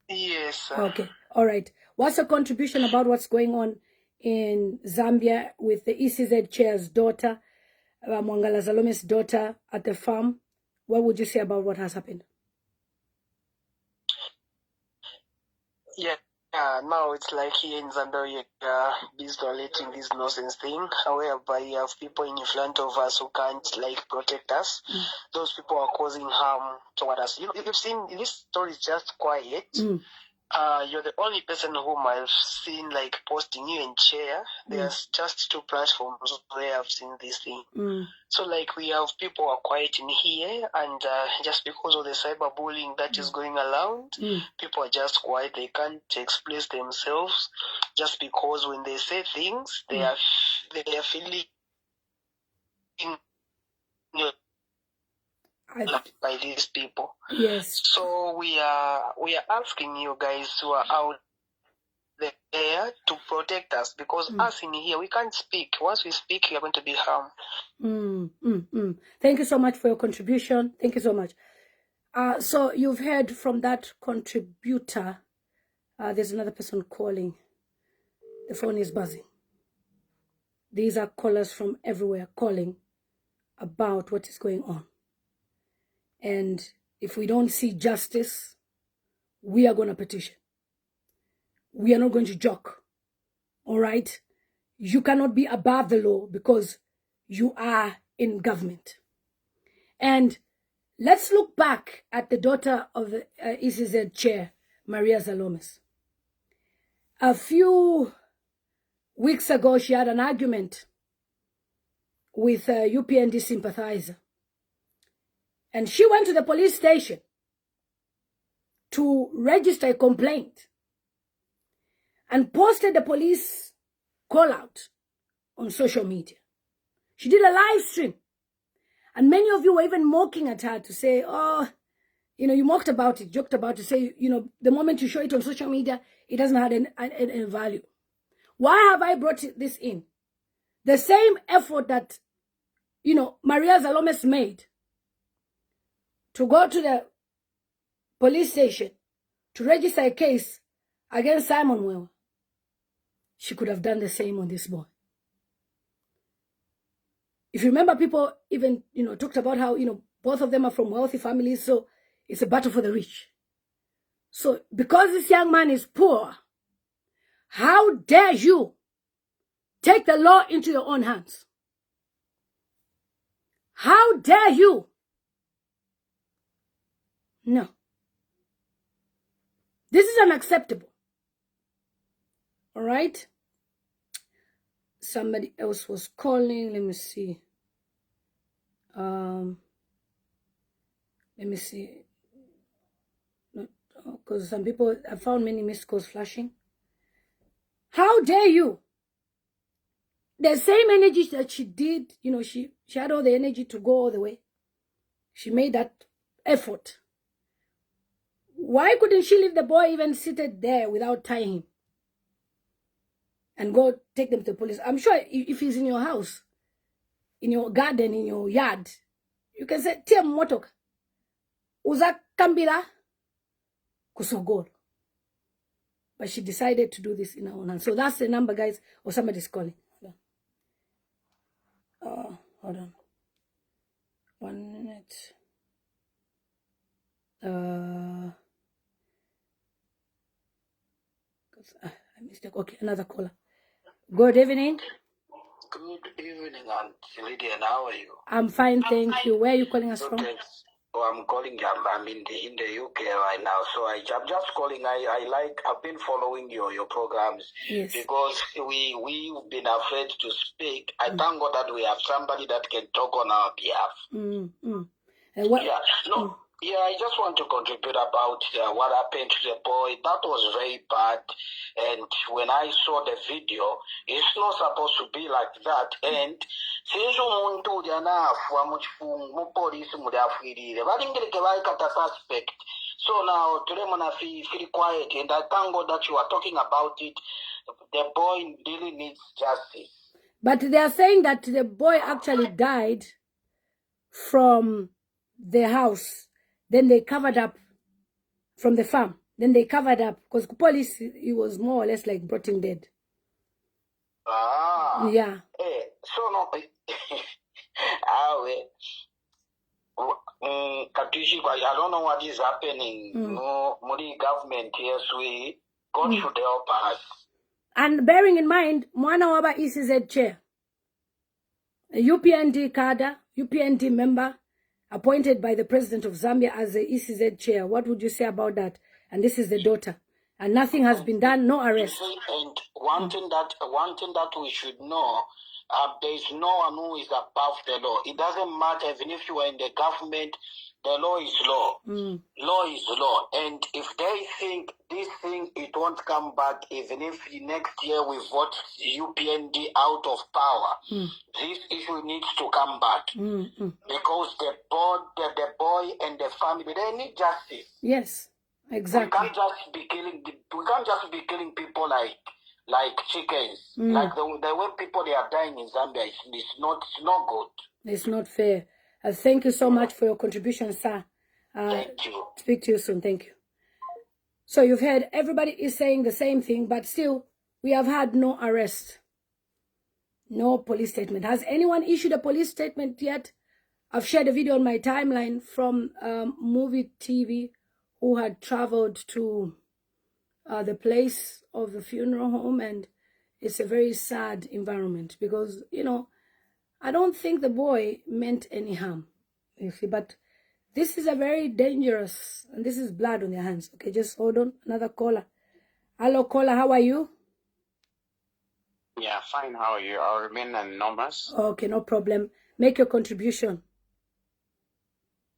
Yes, sir. Okay, all right. What's your contribution about what's going on in Zambia with the ECZ chair's daughter, MWANGALA ZALOUMIS' daughter at the farm? What would you say about what has happened? Yeah, now it's like here in Zambia, busy relating this nonsense thing, whereby you have people in front of us who can't protect us. Those people are causing harm toward us. You've seen this story is just quiet. You're the only person whom I've seen posting you and share. There's just 2 platforms where I've seen this thing. So we have people who are quiet in here, and just because of the cyberbullying that is going around, people are just quiet. They can't express themselves just because when they say things, they are feeling by these people. Yes. So we are asking you guys who are out there to protect us, because us in here, we can't speak. Once we speak, we are going to be harmed. Thank you so much for your contribution. Thank you so much. So you've heard from that contributor. There's another person calling. The phone is buzzing. These are callers from everywhere calling about what is going on. And if we don't see justice, we are going to petition. We are not going to joke. All right? You cannot be above the law because you are in government. And let's look back at the daughter of the ECZ chair, Maria Zaloumis. A few weeks ago, she had an argument with a UPND sympathizer. And she went to the police station to register a complaint and posted the police call out on social media. She did a live stream. And many of you were even mocking at her to say, oh, you mocked about it, joked about it, say, the moment you show it on social media, it doesn't have any value. Why have I brought this in? The same effort that, Maria Zaloumis made to go to the police station to register a case against Simon Mwewa, she could have done the same on this boy. If you remember, people even, talked about how, both of them are from wealthy families, so it's a battle for the rich. So because this young man is poor, how dare you take the law into your own hands? How dare you? No. This is unacceptable. All right? Somebody else was calling. Let me see. Let me see. Because some people, I found many missed calls flashing. How dare you? The same energy that she did, she had all the energy to go all the way. She made that effort. Why couldn't she leave the boy even seated there without tying him? And go take them to the police? I'm sure if he's in your house, in your garden, in your yard, you can say, Tia motoka. Uza kambila kusogol. But she decided to do this in her own hand. So that's the number, guys. Or somebody's calling. Hold on. 1 minute. I missed it. Okay, another caller. Good evening. Good evening, Aunt Lydia. How are you? I'm fine, thank you. Where are you calling us from? Oh, I'm calling. I'm in the UK right now, so I'm just calling. I've been following your programs. Yes. Because we've been afraid to speak. I thank God that we have somebody that can talk on our behalf. I just want to contribute about what happened to the boy. That was very bad. And when I saw the video, it's not supposed to be like that. And since suspect. So now today feel quiet, and I thank God that you are talking about it. The boy really needs justice. But they are saying that the boy actually died from the house. Then they covered up from the farm. Then they covered up because police, he was more or less like brought him dead. Ah. Yeah. So no. I don't know what is happening. No, government, yes, God should help us. And bearing in mind, Mwana Waba ECZ chair, a UPND cadre, UPND member, appointed by the president of Zambia as the ECZ chair. What would you say about that? And this is the daughter. And nothing has been done, no arrest. And one thing that we should know, there is no one who is above the law. It doesn't matter even if you are in the government, the law is law. Law is law. And if they think this thing, it won't come back, even if next year we vote UPND out of power, this issue needs to come back. Because the boy and the family, they need justice. Yes, exactly. We can't just be killing people like chickens. Like the way people they are dying in Zambia, it's not good. It's not fair. Thank you so much for your contribution, sir. Thank you. Speak to you soon. Thank you. So you've heard everybody is saying the same thing, but still we have had no arrest, no police statement. Has anyone issued a police statement yet? I've shared a video on my timeline from Movie TV who had traveled to the place of the funeral home, and it's a very sad environment because, you know, I don't think the boy meant any harm, you see, but this is a very dangerous, and this is blood on their hands. Okay, just hold on. Another caller. Hello, caller. How are you? Yeah, fine. How are you? I'll remain anonymous. Okay, no problem. Make your contribution.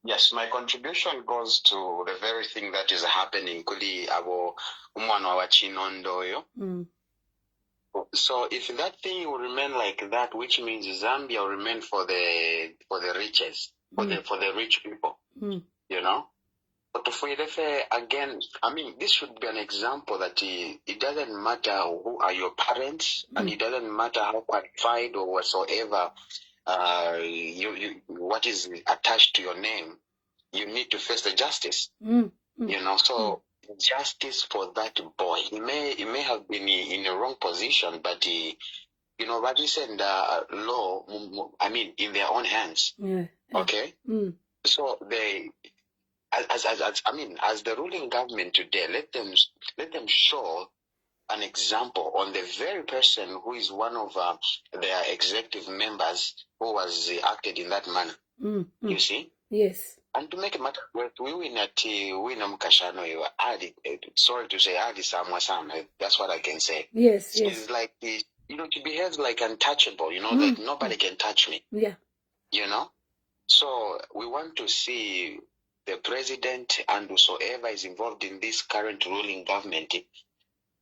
Yes, my contribution goes to the very thing that is happening. Kuli abo umwana wa Chinondo yo. So if that thing will remain like that, which means Zambia will remain for the riches, for the rich people, you know. But if we refer again, I mean, this should be an example that it doesn't matter who are your parents, and it doesn't matter how qualified or whatsoever, what is attached to your name. You need to face the justice, you know. So justice for that boy. He may have been in a wrong position, but you know, what he said, law, I mean, in their own hands. Yeah. Okay. So they, as the ruling government today, let them show an example on the very person who is one of their executive members who was acted in that manner. You see? Yes. And to make a matter worse, we win Mkashano, sorry to say, that's what I can say. Yes, yes. It's like, you know, she behaves like untouchable, you know, like nobody can touch me. Yeah. You know? So we want to see the president and whosoever is involved in this current ruling government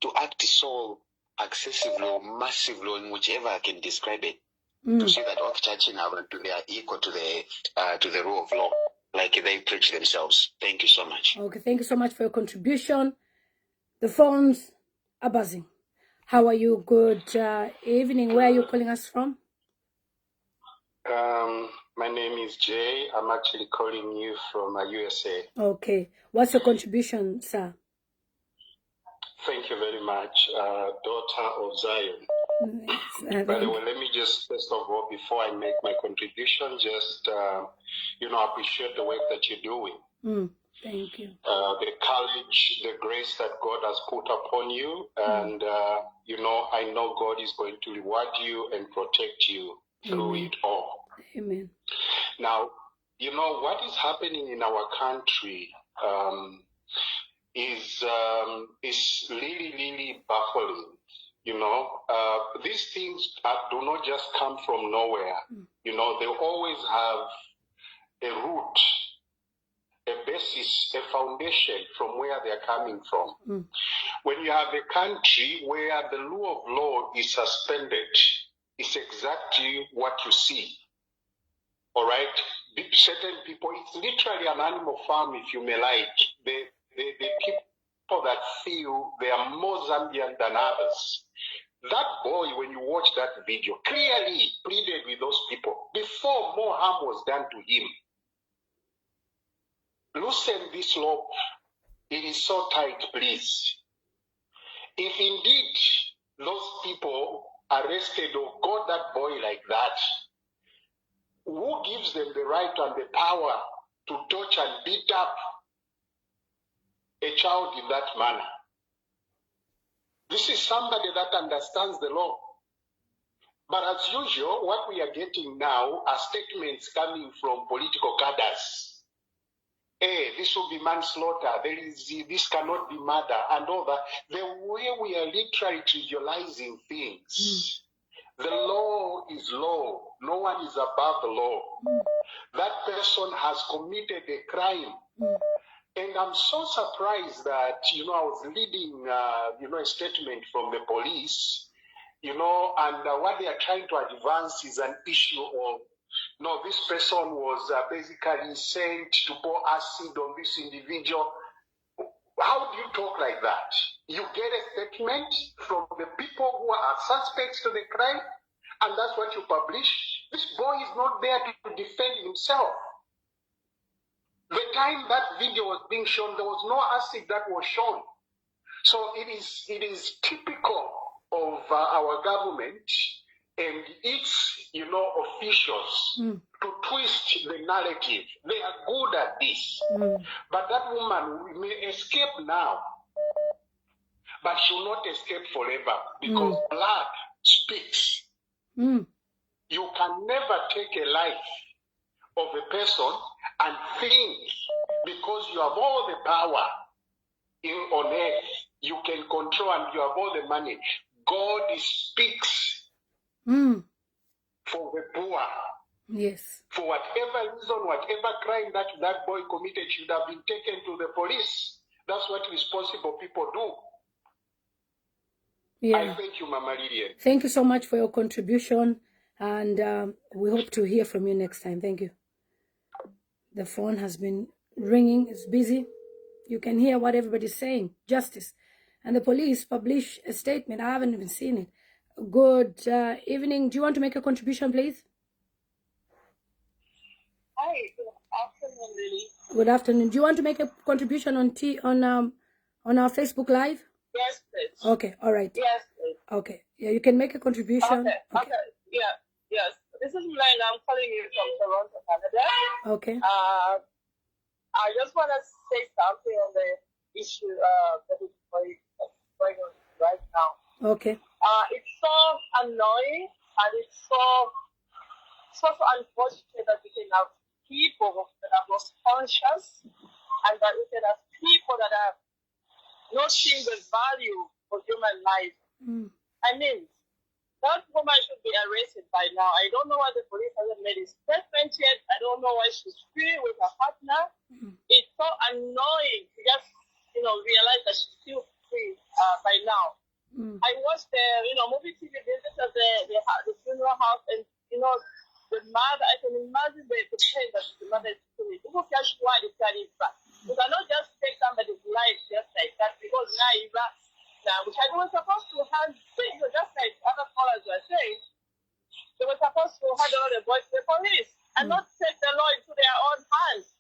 to act so excessively, massively, in whichever I can describe it, to see that all churches they are equal to the rule of law, like they preach themselves. Thank you so much. Okay, thank you so much for your contribution. The phones are buzzing. How are you? Good evening. Where are you calling us from? My name is Jay. I'm actually calling you from USA. Okay. What's your contribution, sir? Thank you very much, daughter of Zion. By the way, let me just, first of all, before I make my contribution, just, appreciate the work that you're doing. Thank you. The courage, the grace that God has put upon you. And, I know God is going to reward you and protect you through it all. Amen. Now, what is happening in our country is really, really baffling. These things do not just come from nowhere. They always have a root, a basis, a foundation from where they're coming from. When you have a country where the rule of law is suspended, it's exactly what you see. All right? Certain people, it's literally an animal farm, if you may like. The people that feel they are more Zambian than others. That boy, when you watch that video, clearly pleaded with those people before more harm was done to him. Loosen this law. It is so tight, please. If indeed those people arrested or got that boy like that, who gives them the right and the power to touch and beat up a child in that manner? This is somebody that understands the law. But as usual, what we are getting now are statements coming from political cadres. Hey, this will be manslaughter. This cannot be murder and all that. The way we are literally trivializing things. The law is law. No one is above the law. That person has committed a crime. And I'm so surprised that, I was reading, a statement from the police, and what they are trying to advance is an issue of, no, this person was basically sent to pour acid on this individual. How do you talk like that? You get a statement from the people who are suspects to the crime, and that's what you publish. This boy is not there to defend himself. The time that video was being shown, there was no acid that was shown. So it is typical of our government and its, officials to twist the narrative. They are good at this. But that woman may escape now, but she will not escape forever because blood speaks. You can never take a life of a person and think because you have all the power on earth, you can control and you have all the money. God speaks for the poor. Yes. For whatever reason, whatever crime that boy committed should have been taken to the police. That's what responsible people do. Yeah. I thank you, Mama Lydia. Thank you so much for your contribution, and we hope to hear from you next time. Thank you. The phone has been ringing. It's busy. You can hear what everybody's saying. Justice. And the police publish a statement. I haven't even seen it. Good evening. Do you want to make a contribution, please? Hi, good afternoon, Lily. Good afternoon. Do you want to make a contribution on our Facebook Live? Yes, please. Okay, all right. Yes, please. Okay. Yeah, you can make a contribution. Okay. Yeah, yes. This is Mylene. I'm calling you from Toronto, Canada. Okay. I just want to say something on the issue that is going on right now. Okay. It's so annoying and it's so unfortunate that we can have people that are lost conscious and that we can have people that have not seeing the value of human life. I mean, that woman should be arrested by now. I don't know why the police hasn't made a statement yet. I don't know why she's free with her partner. It's so annoying to just, realize that she's still free by now. I watched the, movie TV visits at the funeral house, and, the mother, I can imagine the pain that the mother is feeling. You cannot just take somebody's life just like that because now, which I was supposed to hand, just like other scholars were saying, they were supposed to hand over the boys to the police and not take the law into their own hands.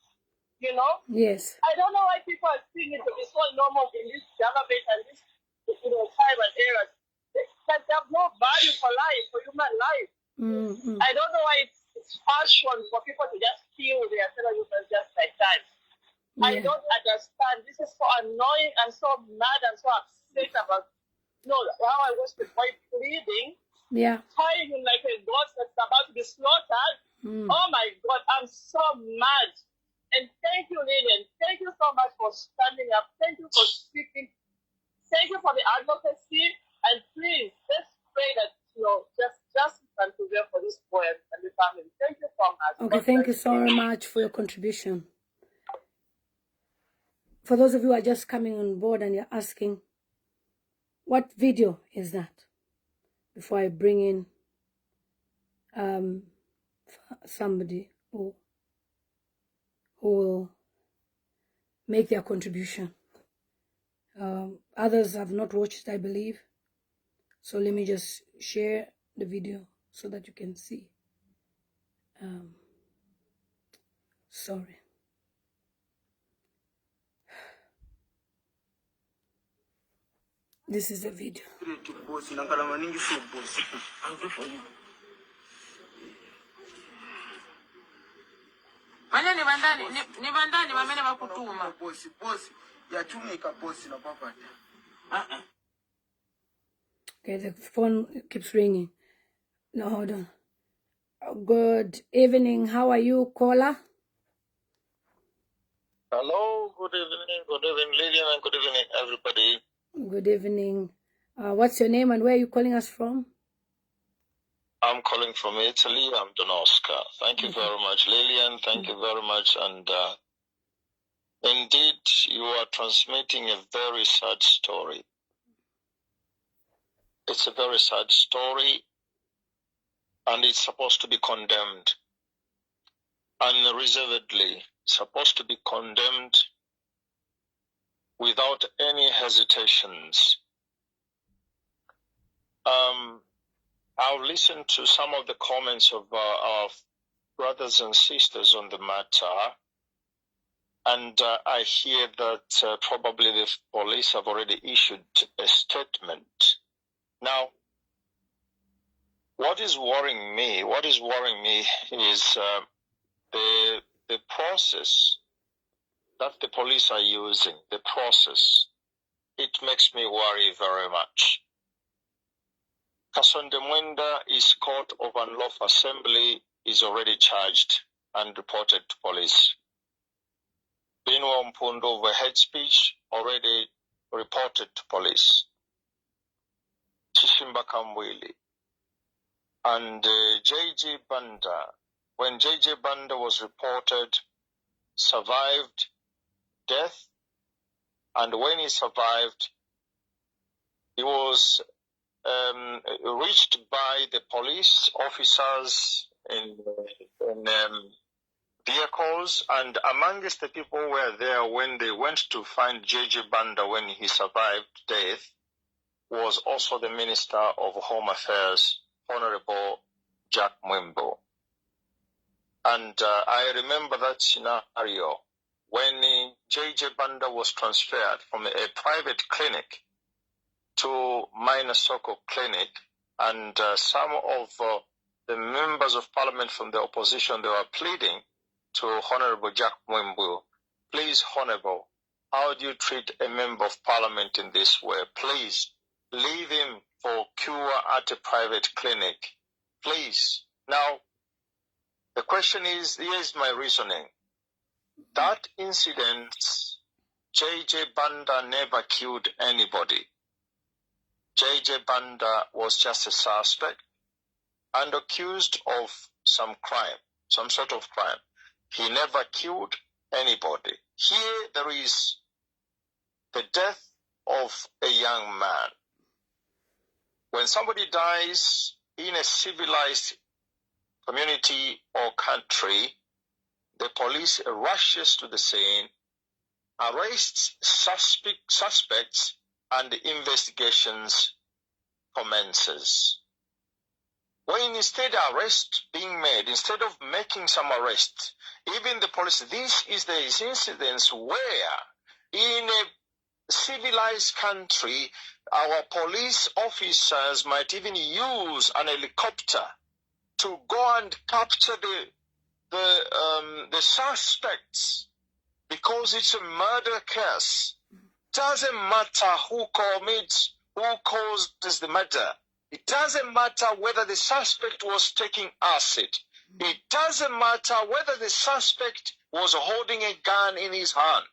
Yes. I don't know why people are seeing it to be so normal in this government and this, time and era. They have no value for life, for human life. I don't know why it's fashion for people to just kill their fellow humans just like that. Yeah. I don't understand. This is so annoying and so mad and so upset about how I watched the boy bleeding. Yeah. Tying him like a goat that's about to be slaughtered. Oh my God, I'm so mad. And thank you, Lillian. Thank you so much for standing up. Thank you for speaking. Thank you for the advocacy. And please, let's pray that, justice can prevail for this boy and the family. Thank you so much. Okay, thank you so much for your contribution. For those of you who are just coming on board and you're asking, what video is that? Before I bring in somebody who will make their contribution. Others have not watched, I believe. So let me just share the video so that you can see. Sorry. This is the video. Okay, the phone keeps ringing. No, hold on. Good evening. How are you, caller? Hello, good evening, Lillian, and good evening, everybody. Good evening. What's your name and where are you calling us from? I'm calling from Italy. I'm Don Oscar. Thank you very much, Lillian. Thank you very much. And indeed, you are transmitting a very sad story. It's a very sad story, and it's supposed to be condemned unreservedly. Supposed to be condemned without any hesitations. I'll listen to some of the comments of our brothers and sisters on the matter, And I hear that probably the police have already issued a statement. Now, what is worrying me is the process that the police are using, the process. It makes me worry very much. Kasonde Mwenda is caught of unlawful assembly, is already charged and reported to police. Binwa Mpundo over hate speech, already reported to police. Chishimba Kambwili. And J.J. Banda, when J.J. Banda was reported, survived death, and when he survived, he was reached by the police officers in vehicles, and amongst the people who were there when they went to find J.J. Banda when he survived death was also the Minister of Home Affairs, Honorable Jack Mwimbo. And I remember that scenario when J.J. Banda was transferred from a private clinic to Minnesota Clinic, and some of the members of parliament from the opposition, they were pleading to Honorable Jack Mwimbo, please, Honorable, how do you treat a member of parliament in this way? Please, leave him for cure at a private clinic. Please. Now, the question is, here's my reasoning. That incident, J.J. Banda never killed anybody. J.J. Banda was just a suspect and accused of some crime, some sort of crime. He never killed anybody. Here there is the death of a young man. When somebody dies in a civilized community or country, the police rushes to the scene, arrests suspects, and the investigations commences. When instead arrest being made, instead of making some arrest, even the police, this is the incidents where in a civilized country, our police officers might even use an helicopter to go and capture the suspects, because it's a murder case. Doesn't matter who commits, who causes the murder. It doesn't matter whether the suspect was taking acid. It doesn't matter whether the suspect was holding a gun in his hand.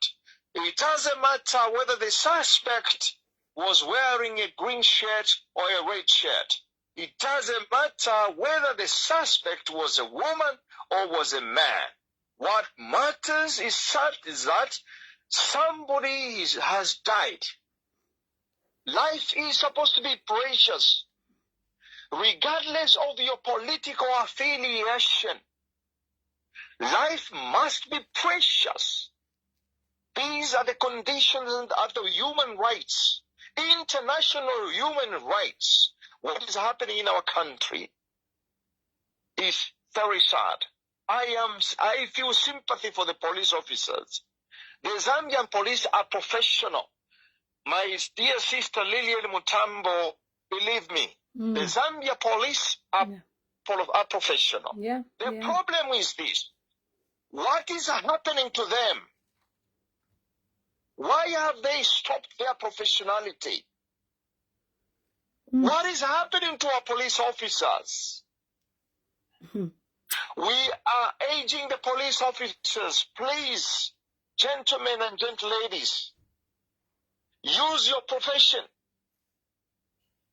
It doesn't matter whether the suspect was wearing a green shirt or a red shirt. It doesn't matter whether the suspect was a woman or was a man. What matters is that somebody has died. Life is supposed to be precious, regardless of your political affiliation. Life must be precious. These are the conditions of the human rights, international human rights. What is happening in our country is very sad. I feel sympathy for the police officers. The Zambian police are professional. My dear sister Lilian Mutambo, believe me, the Zambia police are professional. The problem is this. What is happening to them? Why have they stopped their professionality? What is happening to our police officers? We are urging the police officers, please, gentlemen and gentleladies, use your profession.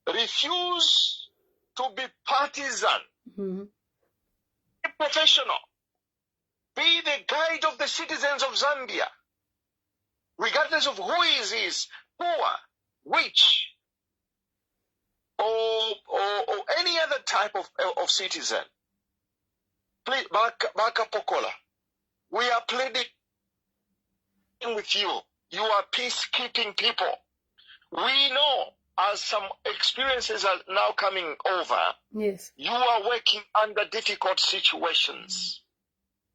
Refuse to be partisan. Be professional. Be the guide of the citizens of Zambia, regardless of who is poor, rich, or any other type of citizen. Please, Baka Pokola, we are pleading with you. You are peacekeeping people. We know, as some experiences are now coming over, you are working under difficult situations.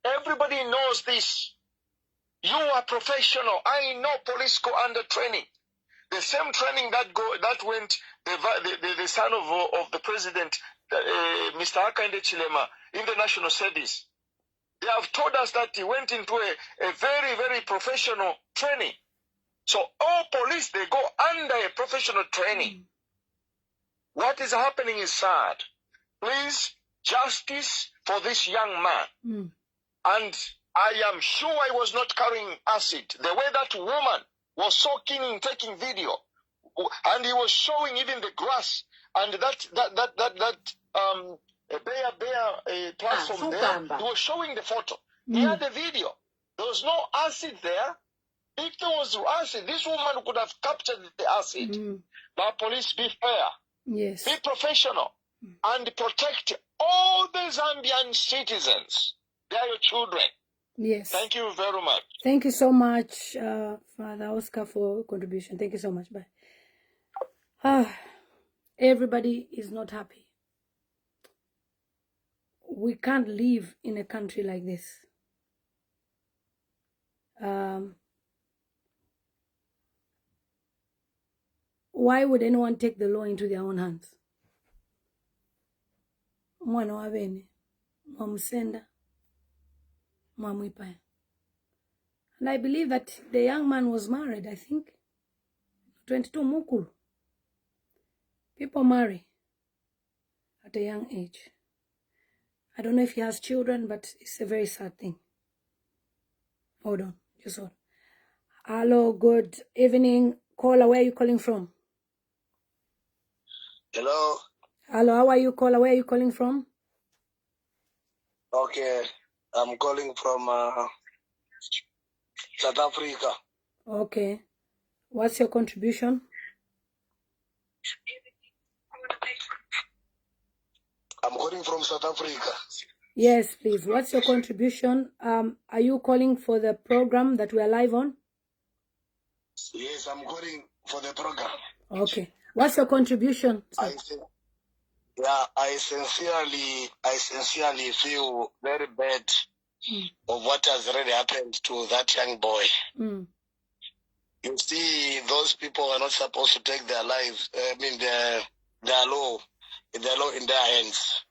Everybody knows this. You are professional. I know police go under training. The same training that went the son of the president, Mr. Hakainde Chilema, in the national service. They have told us that he went into a very, very professional training. So all police, they go under a professional training. What is happening is sad. Please, justice for this young man. And I am sure I was not carrying acid. The way that woman was so keen in taking video, and he was showing even the grass and that platform there. He was showing the photo. He had the video. There was no acid there. If there was acid, this woman could have captured the acid. But police, be fair. Yes. Be professional and protect all the Zambian citizens. They are your children. Yes. Thank you very much. Thank you so much, Father Oscar, for your contribution. Thank you so much. Bye. Everybody is not happy. We can't live in a country like this. Why would anyone take the law into their own hands? Mwana wa bene, mwamusenda, mwamwipa. And I believe that the young man was married, I think. 22 mukuru. People marry at a young age. I don't know if he has children, but it's a very sad thing. Hold on, just hold on. Hello, good evening. Caller, where are you calling from? Hello. Hello, how are you, caller? Where are you calling from? Okay, I'm calling from South Africa. Okay. What's your contribution? I'm calling from South Africa. Yes, please. What's your contribution? Are you calling for the program that we are live on? Yes, I'm calling for the program. Okay. What's your contribution? I sincerely feel very bad of what has already happened to that young boy. You see, those people are not supposed to take their lives. Their law in their hands.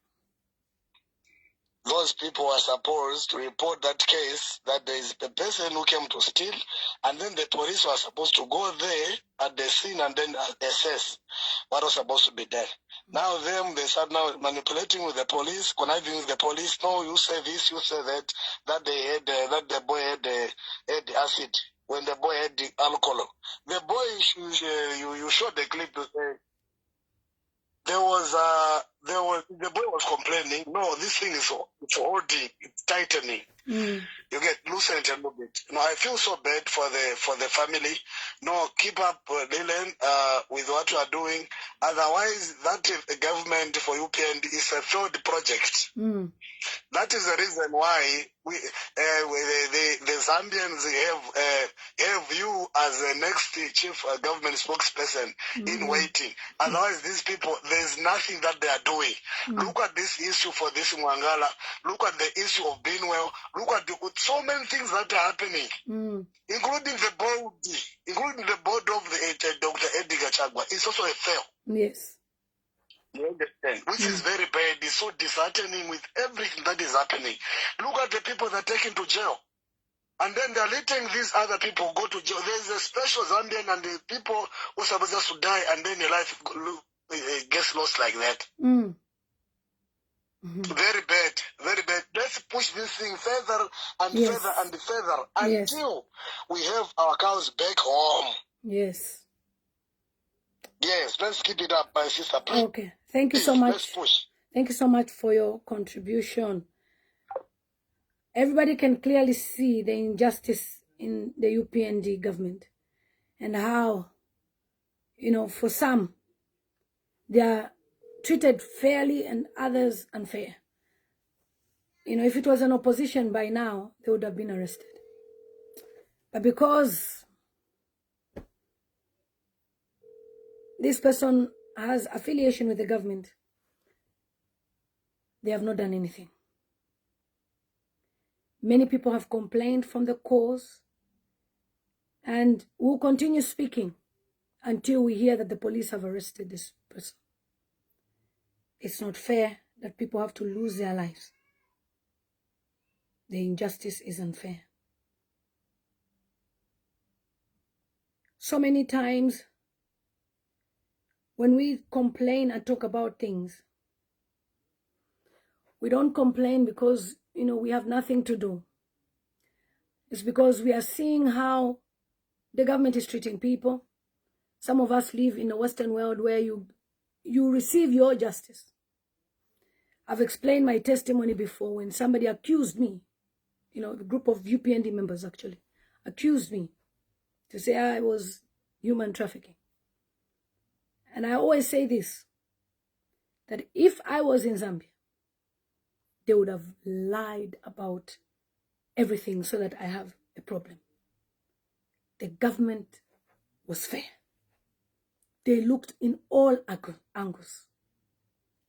Those people are supposed to report that case, that there is a person who came to steal, and then the police were supposed to go there at the scene and then assess what was supposed to be done. Now they start now manipulating with the police, conniving with the police. No, you say this, you say that. That they had, that the boy had the acid when the boy had the alcohol. The boy, you showed the clip to say. The boy was complaining. No, this thing is holding, it's tightening. You get loosened a little bit. No, I feel so bad for the family. No, keep up, Dylan, with what you are doing. Otherwise, that government for UPND is a failed project. That is the reason why the Zambians have you as the next chief government spokesperson in waiting. Otherwise, these people, there's nothing that they are doing. Look at this issue for this Mwangala. Look at the issue of being well. Look at so many things that are happening, including the board of the Dr. Edgar Chagwa. It's also a fail. Yes. You understand? Which is very bad. It's so disheartening with everything that is happening. Look at the people that are taken to jail. And then they're letting these other people go to jail. There's a special Zambian and the people who are supposed to die and then your life gets lost like that. Very bad, very bad. Let's push this thing further and further and further until we have our cows back home. Yes. Yes, let's keep it up, my sister. Please. Okay. Thank you so much. Let's push. Thank you so much for your contribution. Everybody can clearly see the injustice in the UPND government and how, for some, they are treated fairly and others unfair. If it was an opposition by now, they would have been arrested. But because this person has affiliation with the government, they have not done anything. Many people have complained from the cause. And we'll continue speaking until we hear that the police have arrested this person. It's not fair that people have to lose their lives. The injustice is unfair. So many times when we complain and talk about things, we don't complain because, we have nothing to do. It's because we are seeing how the government is treating people. Some of us live in a Western world where you receive your justice. I've explained my testimony before when somebody accused me, the group of UPND members actually, accused me to say I was human trafficking. And I always say this, that if I was in Zambia, they would have lied about everything so that I have a problem. The government was fair. They looked in all angles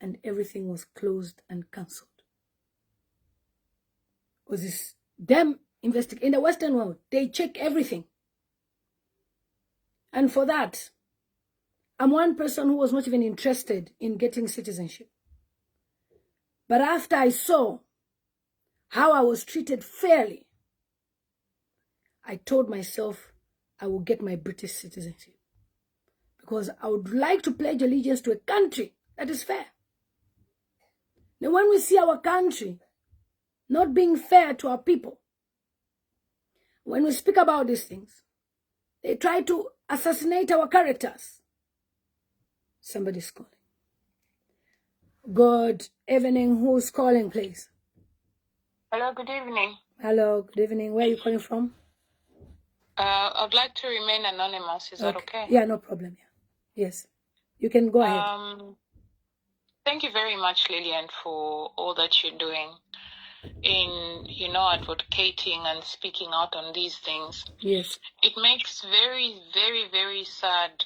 and everything was closed and cancelled. Was this them investigating? In the Western world, they check everything. And for that, I'm one person who was not even interested in getting citizenship. But after I saw how I was treated fairly, I told myself I will get my British citizenship. Because I would like to pledge allegiance to a country that is fair. Now when we see our country not being fair to our people, when we speak about these things, they try to assassinate our characters. Somebody's calling. Good evening. Who's calling, please? Hello, good evening. Hello, good evening. Where are you calling from? I'd like to remain anonymous. Is that okay? Yeah, no problem. Yeah. Yes. You can go ahead. Thank you very much, Lillian, for all that you're doing in, advocating and speaking out on these things. Yes. It makes very, very, very sad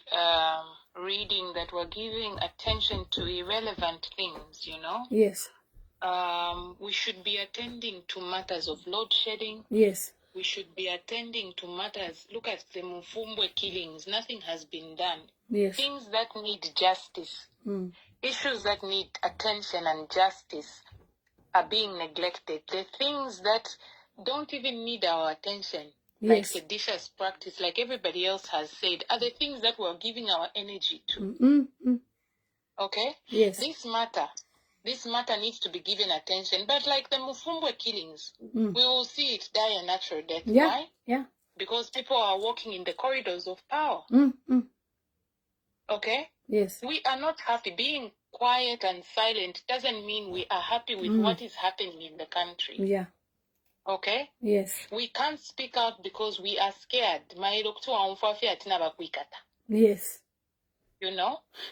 reading that we're giving attention to irrelevant things, Yes. We should be attending to matters of load shedding. Yes. We should be attending to matters. Look at the Mufumbo killings. Nothing has been done. Yes. Things that need justice, issues that need attention and justice are being neglected. The things that don't even need our attention, like seditious practice, like everybody else has said, are the things that we're giving our energy to. Okay? Yes. This matter needs to be given attention. But like the Mufumbo killings, we will see it die a natural death. Yeah. Why? Yeah. Because people are walking in the corridors of power. Okay? Yes. We are not happy. Being quiet and silent doesn't mean we are happy with what is happening in the country. Yeah. Okay? Yes. We can't speak out because we are scared. Yes.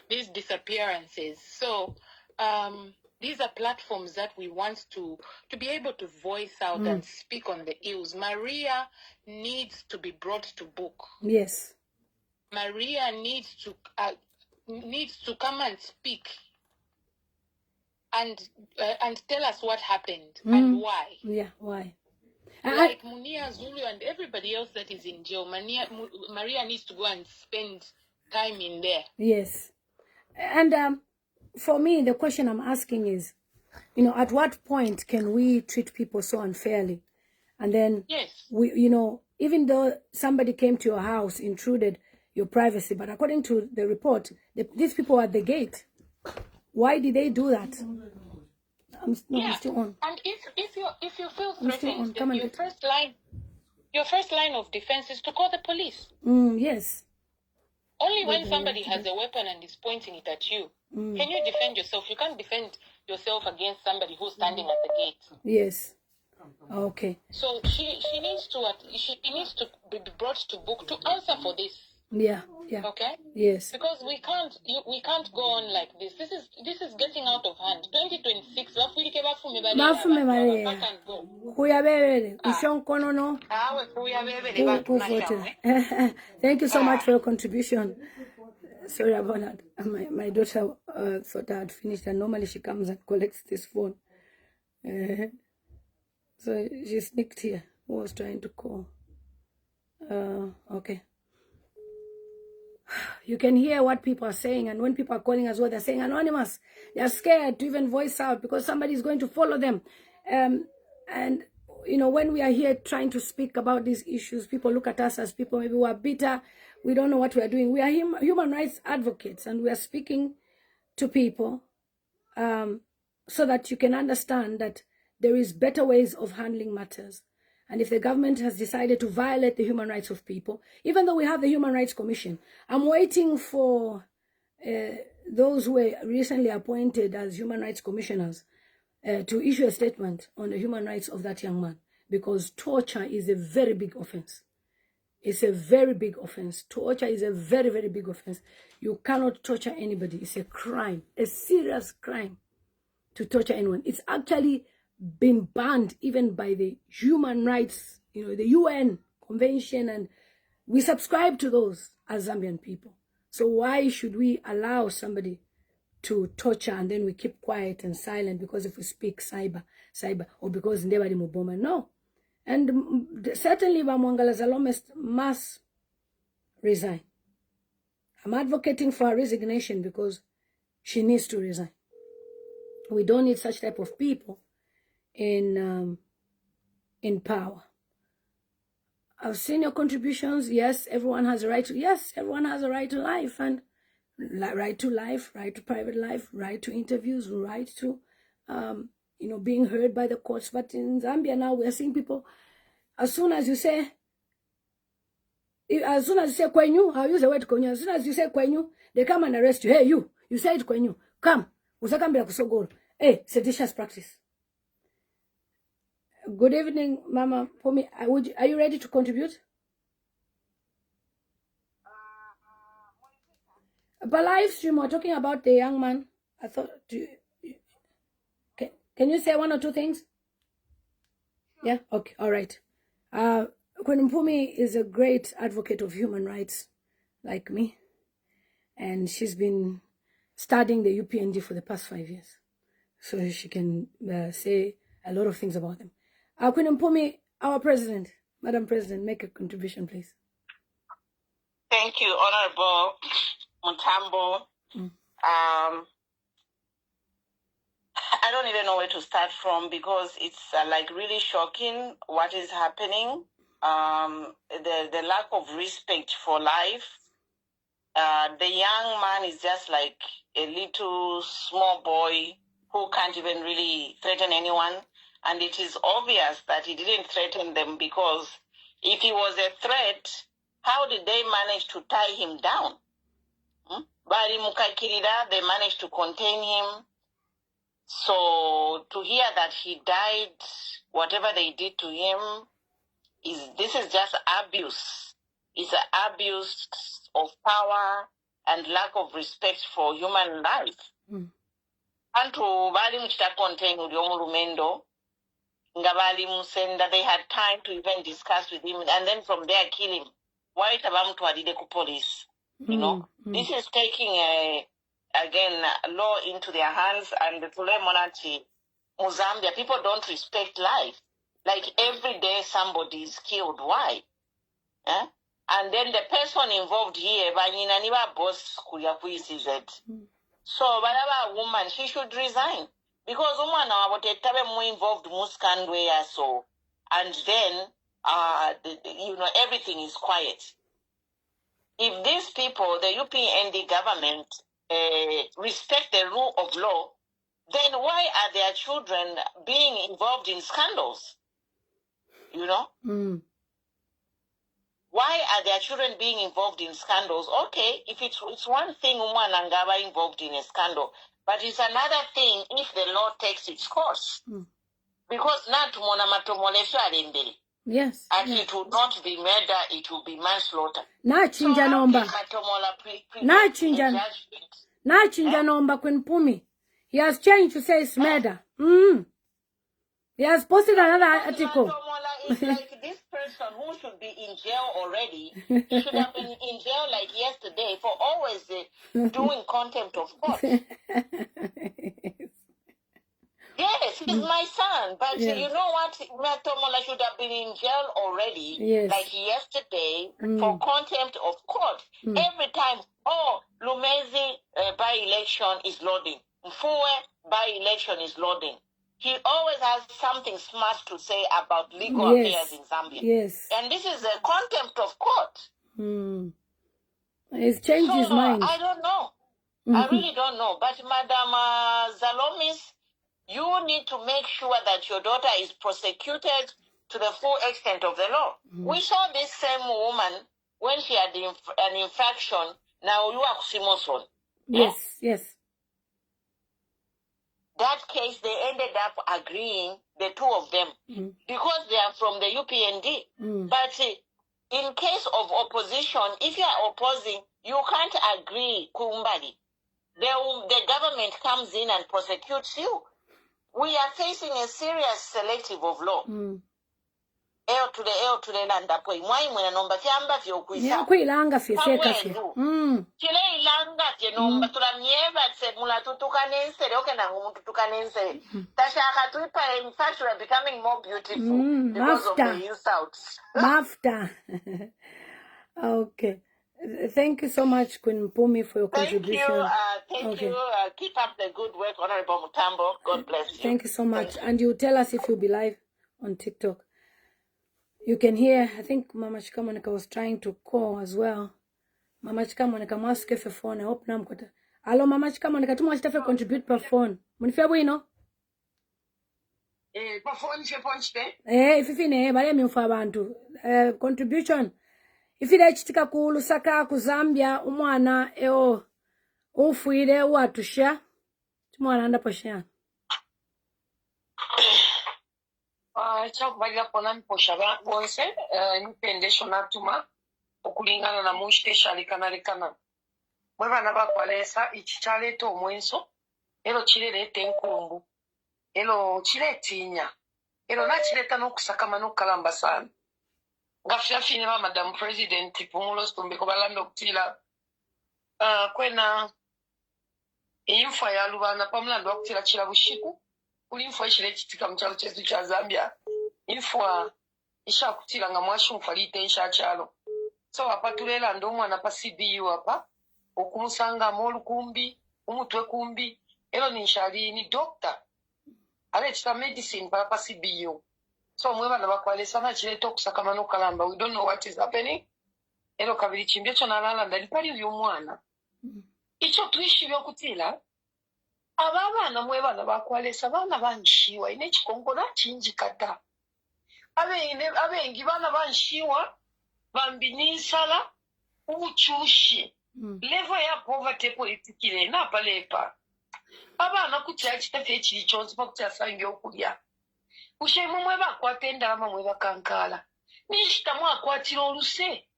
These disappearances. So, these are platforms that we want to be able to voice out and speak on the ills. Maria needs to be brought to book. Yes. Maria needs to come and speak and tell us what happened and why. Yeah, why? Like Munia Zulu and everybody else that is in jail, Maria needs to go and spend time in there. Yes. And for me, the question I'm asking is, at what point can we treat people so unfairly? And then, we, even though somebody came to your house, intruded your privacy, but according to the report, these people are at the gate. Why did they do that? I'm still on. And if you feel threatened, your first line of defense is to call the police. Yes. Only when somebody has a weapon and is pointing it at you, can you defend yourself. You can't defend yourself against somebody who's standing at the gate. Yes. Okay. So she needs to be brought to book to answer for this. Yeah. Yeah. Okay. Yes. Because we can't go on like this. This is getting out of hand. 2026. Thank you so much for your contribution. Sorry about that. My daughter thought I had finished, and normally she comes and collects this phone. So she sneaked here. Who was trying to call? Okay. You can hear what people are saying, and when people are calling as well, they're saying anonymous. They're scared to even voice out because somebody is going to follow them. And you know, when we are here trying to speak about these issues, people look at us as people maybe who are bitter. We don't know what we are doing. We are human rights advocates, and we are speaking to people so that you can understand that there is better ways of handling matters. And if the government has decided to violate the human rights of people, even though we have the Human Rights Commission, I'm waiting for those who were recently appointed as human rights commissioners to issue a statement on the human rights of that young man, because torture is a very big offense. It's a very big offense. Torture is a very, very big offense. You cannot torture anybody. It's a crime, a serious crime to torture anyone. It's actually been banned even by the human rights, you know, the UN Convention, and we subscribe to those as Zambian people. So why should we allow somebody to torture and then we keep quiet and silent because if we speak cyber, or because nobody muboma? No. And certainly MWANGALA ZALOUMIS must resign. I'm advocating for her resignation because she needs to resign. We don't need such type of people in power. I've seen your contributions. Yes, everyone has a right to. Yes, everyone has a right to life, and right to life, right to private life, right to interviews, right to, you know, being heard by the courts. But in Zambia now, we are seeing people. As soon as you say kwenyu, I'll use the word kwenyu. As soon as you say kwenyu, they come and arrest you. Hey, you say it kwenyu. Come, usakambia kusogoro. Hey, seditious practice. Good evening, Mama. For me, are you ready to contribute? But live stream, we're talking about the young man. I thought, can you say one or two things? Yeah, okay, all right. Queen Mpumi is a great advocate of human rights, like me, and she's been studying the UPND for the past 5 years, so she can say a lot of things about them. Queen Mpumi, our president, Madam President, make a contribution, please. Thank you, Honorable Mutambo. I don't even know where to start from because it's like really shocking what is happening. The lack of respect for life. The young man is just like a little small boy who can't even really threaten anyone. And it is obvious that he didn't threaten them because if he was a threat, how did they manage to tie him down? Bari Mukakirida, they managed to contain him. So to hear that he died, whatever they did to him, this is just abuse. It's an abuse of power and lack of respect for human life. Antu bali mchita contain Udiomu Rumendo, ngabali musenda, they had time to even discuss with him, and then from there kill him. Why tabamtu adide ku police? You know, this is taking again law into their hands, and the Tule Monarchy, Mozambia, people don't respect life. Like every day somebody is killed. Why? And then the person involved here, Banyinaniwa boss Kuyaku ECZ. So, whatever woman, she should resign. Because woman are more involved muskandwe so. And then, you know, everything is quiet. If these people, the UPND government, respect the rule of law, then why are their children being involved in scandals? You know? Why are their children being involved in scandals? Okay, if it's one thing, woman and Gaba involved in a scandal, but it's another thing if the law takes its course. Because not Mona. Yes. And it will not be murder, it will be manslaughter. Na chinja nomba. Na chinja nomba Queen Mpumi. He has changed to say it's murder. He has posted another article. It's like this person who should be in jail already should have been in jail like yesterday for always doing contempt of court. Yes, he's my son. But you know what? Matomola should have been in jail already. Yes. Like yesterday for contempt of court. Every time, Lumezi by-election is loading. Mfuwe by-election is loading. He always has something smart to say about legal affairs in Zambia. Yes. And this is a contempt of court. He's changed his mind. I don't know. I really don't know. But Madam Zaloumis, you need to make sure that your daughter is prosecuted to the full extent of the law. We saw this same woman when she had an infraction. Now you are Simoson. Yes, yes. That case, they ended up agreeing, the two of them, because they are from the UPND. But in case of opposition, if you are opposing, you can't agree, Kumbali. The government comes in and prosecutes you. We are facing a serious selective of law. To the land up way. Why when a number fiamba fio Yeah, quite long of your Chile ilanga nomba tulamieva se mula tutukanense oke na tutukanense. Tashaka tuipa in fact we are becoming more beautiful because of the insults. Mafta. Okay. Thank you so much, Queen Pumi, for your contribution. Thank you. Keep up the good work, Honorable Mutambo. God bless you. Thank you so much. And you tell us if you'll be live on TikTok. You can hear, I think Mama Chikamonika was trying to call as well. Mama Chikamonika must get a phone. I hope now. Hello, Mama Chikamonika, too much to contribute per phone. Munifia bueno? Per phone, if you finish, but I'm bantu. Contribution. If you chitika ku Lusaka ku Zambia umwana ufuire watusha tumwana anda posha Chakubalira pona mposha bonse impendesho natuma okulingana na mushite shalikanalekana mwe bana bakwalesa ichichaleeta omwenso ero kireleeta enkumbu ero kiretinya ero nakireta n'okusakama n'okukalamba sana ngafyafine ba Madam President Pumulo Stumbeko balanda okutira kwena info ya lubana pamulanda okutira kira bushiku kuli info ishire kitika mchalo chetu cha Zambia info isha kutira nga mwashi mfalite isha chalo so apatulela ndo mwana pa CBU hapa okumusanga molu kumbi umutwe kumbi ero ni shali ni doctor ale chita medicine pa CBU. So mwe bana bakwalesa na chile okusakama n'okalamba. We don't know what is happening. Ero kabiri chimbye cho nalala ndali pali uyo mwana. Icho tuishi byokutila. Abana mwe bana bakwalesa bana banshiwa ine chikongo na chinji kata. Abengi bana banshiwa bambinisala uchushi. Level ya poverty politikile na palepa. Abana kutya chitafe chili chonzi pa kutya sangi okulya. Ushemu mwe bakwatenda ama mwe bakankala. Nishita mwakwatira oluse.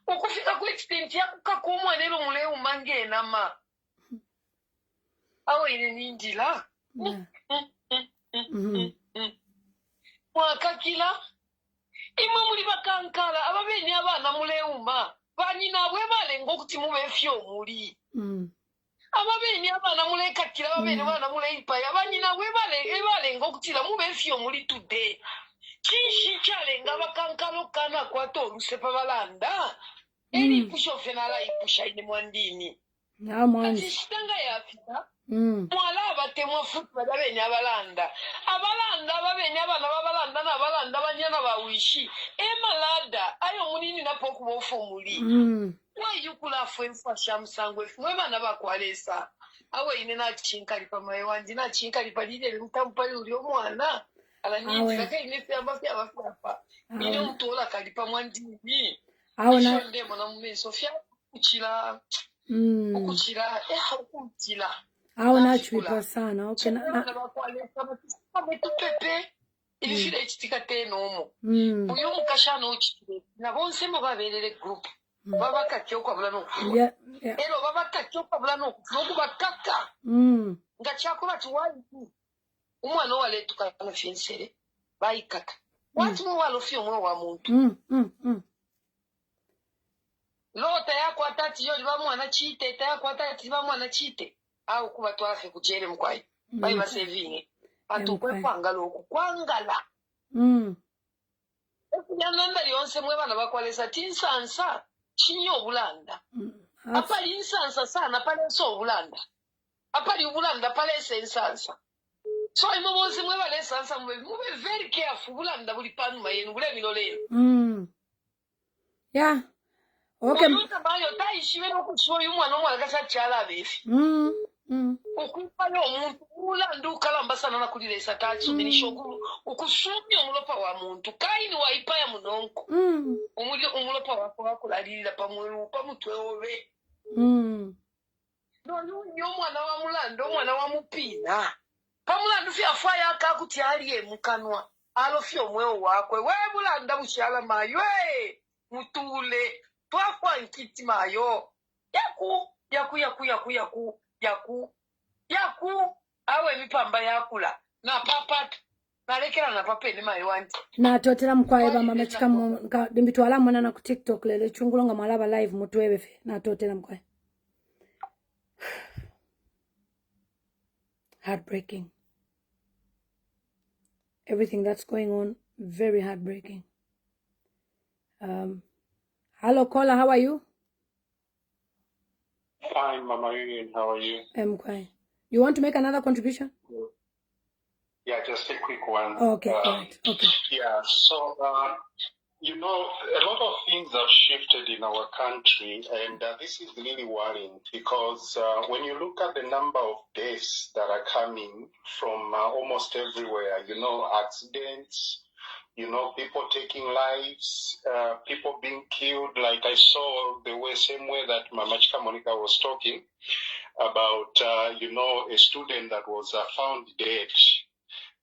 Okufika ku extent ya kukakumwa nero mule umange nama. Awe ine nindila. Mwakakila. Imwe muli bakankala. Ababeni abana mule uma. Banyina bwe balengo kuti mubefyo muli. Ababeni abana mule kakila ababeni abana mule ipaya banyina bwe balengo kutila mubefyo muli today. Chishi chalenga bakankalo kana kwato olusepa balanda. Eri pusho fenala ipusha ine mwandini. Kachishitanga ya Afrika. Mwala abatemwa futu badabeni abalanda. Abalanda ababeni abana babalanda na abalanda banyana bawishi. Emalada ayo munini napoku bofu muli. Why you kula fwenfa shamsangwe mwe bana bakwalesa. Awe ine na chinkali pa maye wandi na chinkali pa lile mtampali uli omwana. Ala nini kaka ine fiamba fiapa. Mine mtola kalipa mwandini. Awe na Shonde mwana mume Sofia kuchila. Ukuchila ukuchila. Awe na chuipa sana. Okay na bakwalesa bametupepe. Ilifile chitika teno omo. Uyu mukashano uchitile. Na bonse mababelele group. Baba kachoka bulano. Ero baba kachoka bulano. Fuku bakaka. Nga chakula tuwali. Umwana wale tukana fiensere. Baikaka. Watu mwalo fio mwe wa muntu. Lota yako atati yoli ba mwana chite. Ta yako atati ba mwana chite. Au kuba tuafe kujere mkwai. Bali basaving. Bantu kwangala okukwangala. Okunyamba lyonse mwe bana bakwalesa tinsansa kinyo obulanda. Apali insansa sana palenso obulanda. Apali obulanda palese insansa. So imubuzi mwe bale sansa mwe very careful bulanda buli panu mayenu bule minoleno. Yeah. Okay. Oyuta bayo taishiwe nokusho yumwana omwana gasachala abefi. Okupayo omuntu bulanda ukalamba sana nakulilesa tatsumini okusumya omulopa wa muntu kaini waipaya munonko. Omulopa wako wakulalira pamwelu pamutwe obe. Nyo mwana wa mulanda omwana wa mupina. Pamulanda fya faya akakuti aliye mukanwa alofya omwewo wakwe webulanda bushala mayo mutule twakwa nkiti mayo yaku awe mipamba yakula na papata nalekera na papene mayo wanti na totera mkwaye ba mama chika ndimbitwala mwana na ku TikTok lele chungulonga malaba live mutwebe fe na totera mkwaye. Heartbreaking. Everything that's going on, very heartbreaking. Hello, caller, how are you? Fine, Mama Union, how are you? I'm okay. You want to make another contribution? Yeah, just a quick one. Okay, all right. Okay. Yeah, so, you know, a lot of things have shifted in our country, and this is really worrying because when you look at the number of deaths that are coming from almost everywhere, you know, accidents, you know, people taking lives, people being killed. Like I saw the same way that Mama Chika Monica was talking about, you know, a student that was found dead.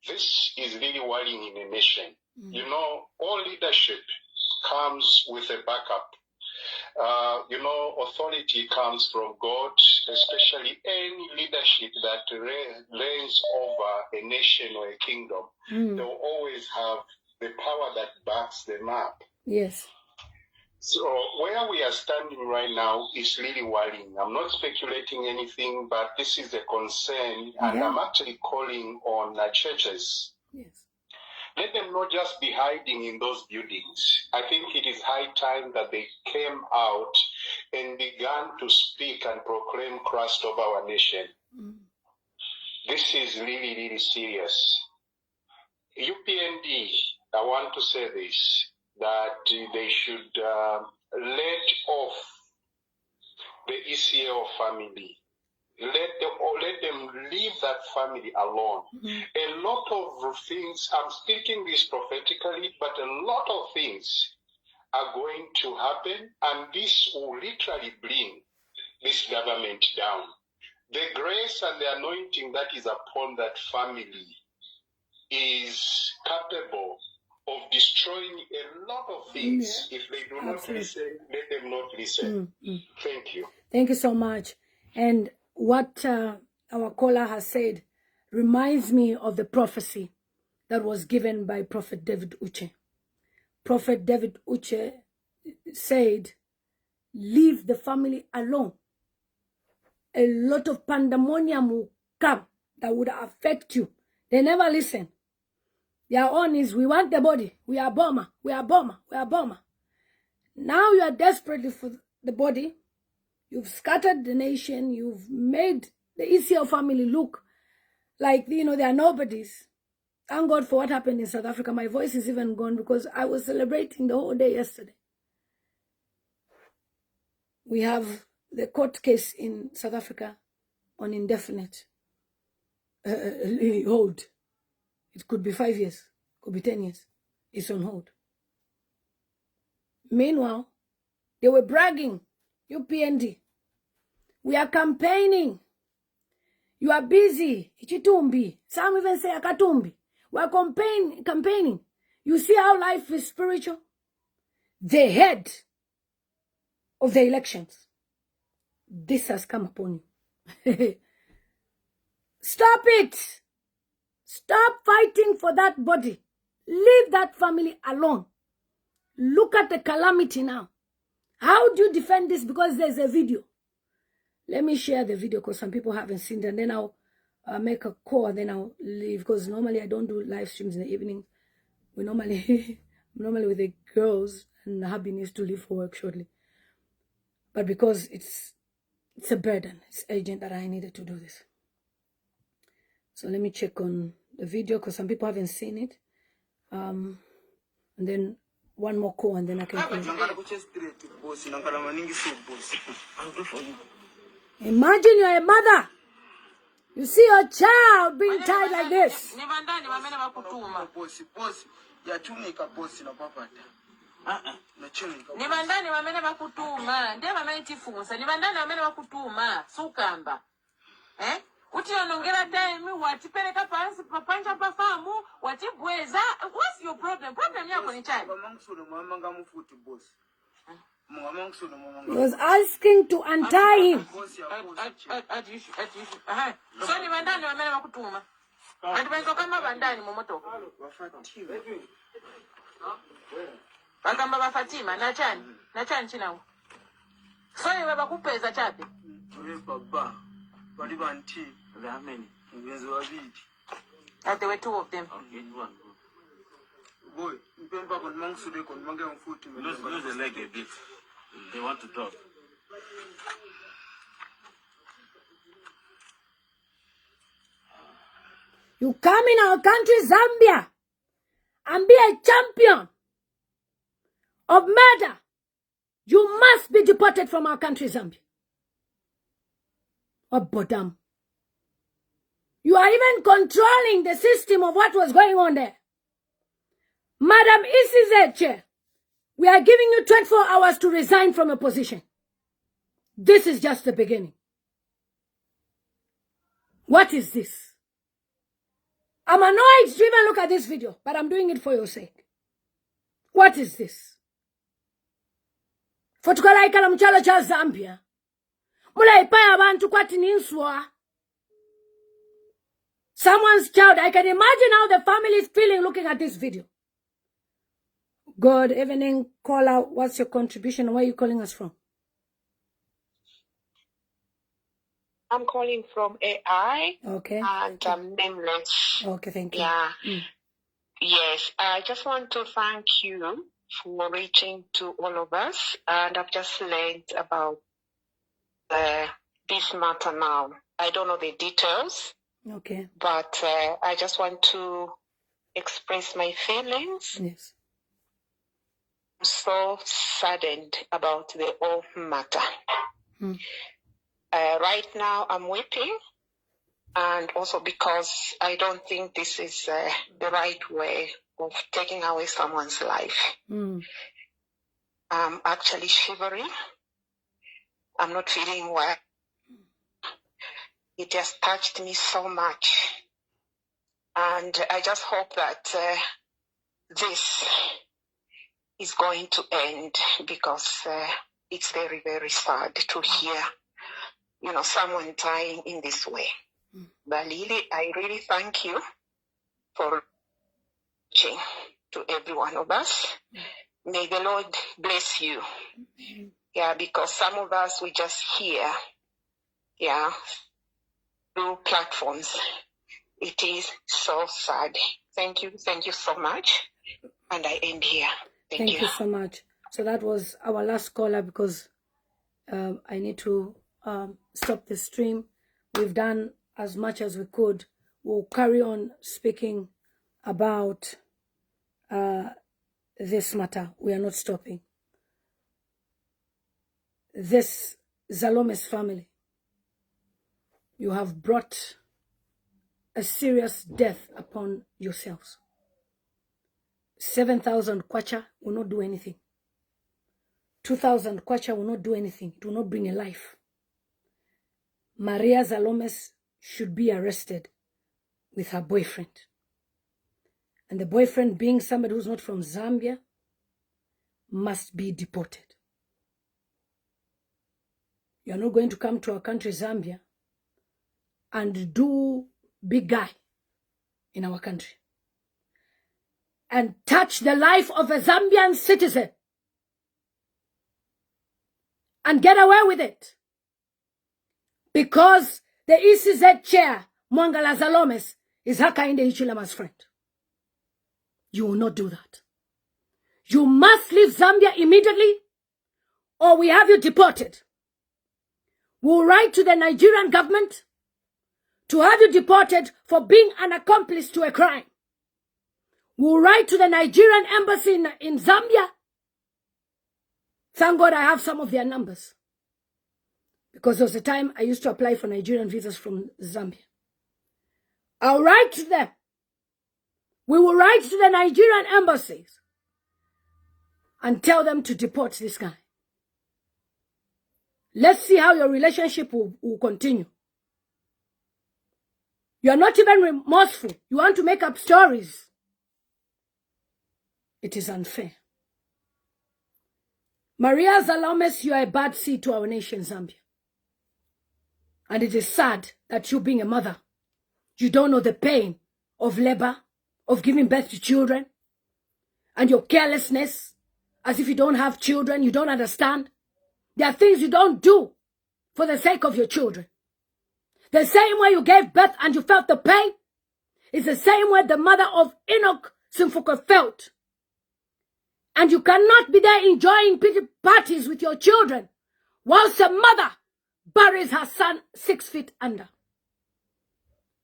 This is really worrying in a nation. You know, all leadership comes with a backup. You know, authority comes from God, especially any leadership that reigns over a nation or a kingdom. They'll always have the power that backs them up. Yes. So where we are standing right now is really worrying. I'm not speculating anything, but this is a concern, and I'm actually calling on churches. Yes. Let them not just be hiding in those buildings. I think it is high time that they came out and began to speak and proclaim Christ over our nation. This is really, really serious. UPND, I want to say this, that they should let off the ECL family. Let them leave that family alone. A lot of things, I'm speaking this prophetically, but a lot of things are going to happen, and this will literally bring this government down. The grace and the anointing that is upon that family is capable of destroying a lot of things. If they do not listen, let them not listen. Thank you. Thank you so much. And what our caller has said reminds me of the prophecy that was given by Prophet David Uche. Prophet David Uche said, leave the family alone. A lot of pandemonium will come that would affect you. They never listen. Their own is, we want the body. We are bomber. We are bomber. We are bomber. Now you are desperately for the body. You've scattered the nation. You've made the ECL family look like, you know, they are nobodies. Thank God for what happened in South Africa. My voice is even gone because I was celebrating the whole day yesterday. We have the court case in South Africa on indefinite hold. It could be 5 years, could be 10 years. It's on hold. Meanwhile, they were bragging, UPND. We are campaigning. You are busy. Ichitumbi. Some even say akatumbi. We are campaigning. You see how life is spiritual? The head of the elections. This has come upon you. Stop it. Stop fighting for that body. Leave that family alone. Look at the calamity now. How do you defend this? Because there's a video. Let me share the video because some people haven't seen it, and then make a call and then I'll leave, because normally I don't do live streams in the evening. We normally with the girls, and hubby needs to leave for work shortly. But because it's a burden, it's urgent that I needed to do this. So let me check on the video, because some people haven't seen it. And then one more call and then I can close. Imagine you're a mother. You see your child being tied like this. Nibandani wamene bakutuma ndiye bamaitifunsa nibandani wamene bakutuma sukamba uti onongera time watipeleka pansi papanja pafamu watibweza. What's your problem yako ni chani? He was asking to untie him. So nibandani wamene bakutuma andibenzo kama bandani momoto bakamba bafatima na chani chinawo. So niwe bakupeza chape baba bali banti ramen ngenzo wabidi. There were two of them. Boy, mpemba kon mangsude kon mange mfuti lose the leg a bit. They want to talk. You come in our country, Zambia, and be a champion of murder. You must be deported from our country, Zambia. Or Bodam. You are even controlling the system of what was going on there. Madam ECZ, we are giving you 24 hours to resign from a position. This is just the beginning. What is this? I'm annoyed to even look at this video, but I'm doing it for your sake. What is this? Fotukalaikala mchala cha Zambia. Mula ipaya abantu kwati ninswa. Someone's child. I can imagine how the family is feeling looking at this video. Good evening, caller. What's your contribution? Where are you calling us from? I'm calling from AI. Okay. And I'm nameless. Okay, thank you. Yeah. Yes, I just want to thank you for reaching to all of us. And I've just learned about this matter now. I don't know the details. Okay. But I just want to express my feelings. Yes. I'm so saddened about the whole matter. Right now, I'm weeping, and also because I don't think this is the right way of taking away someone's life. I'm actually shivering. I'm not feeling well. It just touched me so much. And I just hope that this is going to end, because it's very, very sad to hear, someone dying in this way. But Lily, I really thank you for reaching to every one of us. May the Lord bless you. Yeah, because some of us, we just hear, through platforms. It is so sad. Thank you so much. And I end here. Thank you so much. So that was our last caller, because I need to stop the stream. We've done as much as we could. We'll carry on speaking about this matter. We are not stopping. This Zaloumis family, you have brought a serious death upon yourselves. 7,000 kwacha will not do anything. 2,000 kwacha will not do anything. It will not bring a life. Maria Zaloumis should be arrested with her boyfriend. And the boyfriend, being somebody who's not from Zambia, must be deported. You're not going to come to our country, Zambia, and do big guy in our country and touch the life of a Zambian citizen and get away with it, because the ECZ chair Mwangala Zalomis is Hakainde Hichilema's friend. You will not do that. You must leave Zambia immediately, or we have you deported. We'll write to the Nigerian government to have you deported for being an accomplice to a crime. We'll write to the Nigerian embassy in Zambia. Thank God I have some of their numbers, because there was a time I used to apply for Nigerian visas from Zambia. I'll write to them. We will write to the Nigerian embassies and tell them to deport this guy. Let's see how your relationship will continue. You're not even remorseful. You want to make up stories. It is unfair. Maria Zalomis, you are a bad seed to our nation, Zambia. And it is sad that you, being a mother, you don't know the pain of labor, of giving birth to children, and your carelessness, as if you don't have children, you don't understand. There are things you don't do for the sake of your children. The same way you gave birth and you felt the pain is the same way the mother of ENOCK SIMFUKWE felt. And you cannot be there enjoying pity parties with your children whilst a mother buries her son 6 feet under.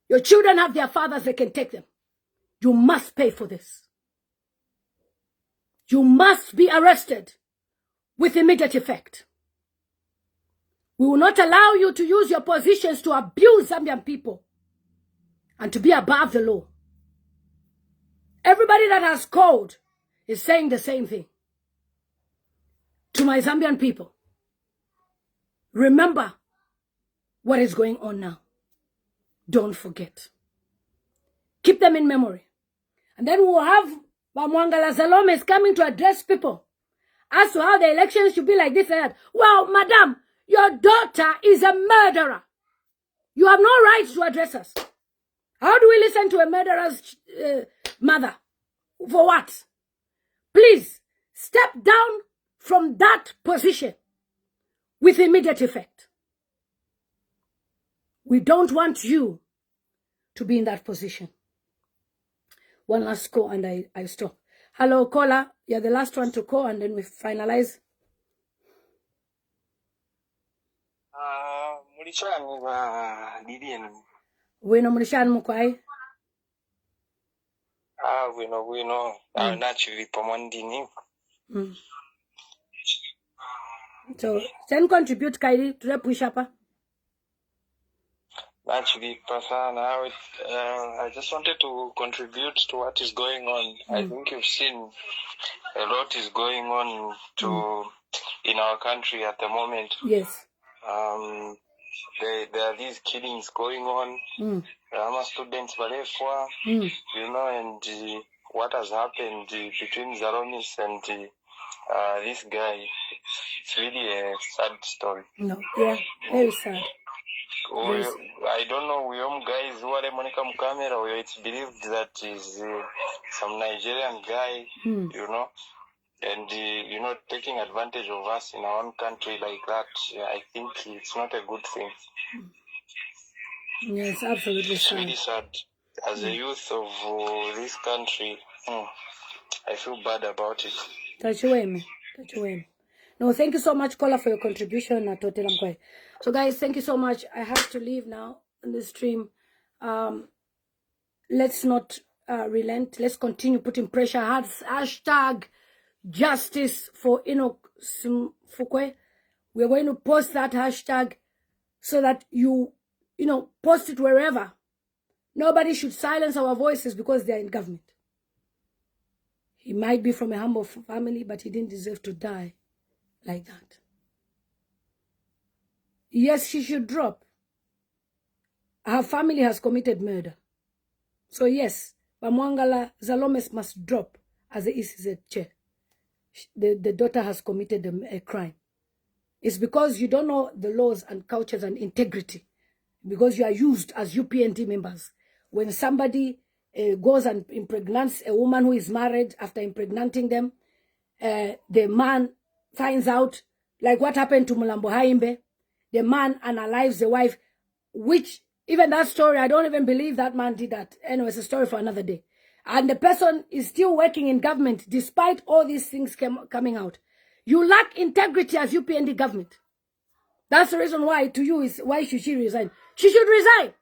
Your children have their fathers, they can take them. You must pay for this. You must be arrested with immediate effect. We will not allow you to use your positions to abuse Zambian people and to be above the law. Everybody that has called is saying the same thing. To my Zambian people, remember what is going on now. Don't forget. Keep them in memory. And then we'll have MWANGALA ZALOUMIS coming to address people as to how the elections should be like this and that. Well, madam, your daughter is a murderer. You have no right to address us. How do we listen to a murderer's mother? For what? Please, step down from that position with immediate effect. We don't want you to be in that position. One last call and I stop. Hello, caller. You're the last one to call and then we finalize. Mulishani ba Lilian. Wino mulishani mukwai. Wino. Naturally pomandini. So, send contribute Kairi to the push-up. Actually, Pasana, I just wanted to contribute to what is going on. I think you've seen a lot is going on in our country at the moment. Yes. There are these killings going on. Rama students, Balefwa, and what has happened between Zalomis and this guy. It's really a sad story. No, yeah, very sad. I don't know, we guys who are Monica Mukamera, or it's believed that is some Nigerian guy, and taking advantage of us in our own country like that. I think it's not a good thing. Yes, absolutely. It's really sad. As a youth of this country, I feel bad about it. Touch away. No, thank you so much, caller, for your contribution. So, guys, thank you so much. I have to leave now on the stream. Let's not relent. Let's continue putting pressure. Hashtag justice for ENOCK SIMFUKWE. We're going to post that hashtag so that you post it wherever. Nobody should silence our voices because they're in government. He might be from a humble family, but he didn't deserve to die like that. Yes, she should drop. Her family has committed murder. So yes, MWANGALA ZALOUMIS must drop as the ECZ chair. The daughter has committed a crime. It's because you don't know the laws and cultures and integrity. Because you are used as UPND members. When somebody goes and impregnates a woman who is married, after impregnating them, the man finds out, like what happened to Mulambo Haimbe, the man unalives the wife, which Even that story, I don't even believe that man did that. Anyway, it's a story for another day. And the person is still working in government despite all these things coming out. You lack integrity as UPND government. That's the reason why to you is why should she resign? She should resign.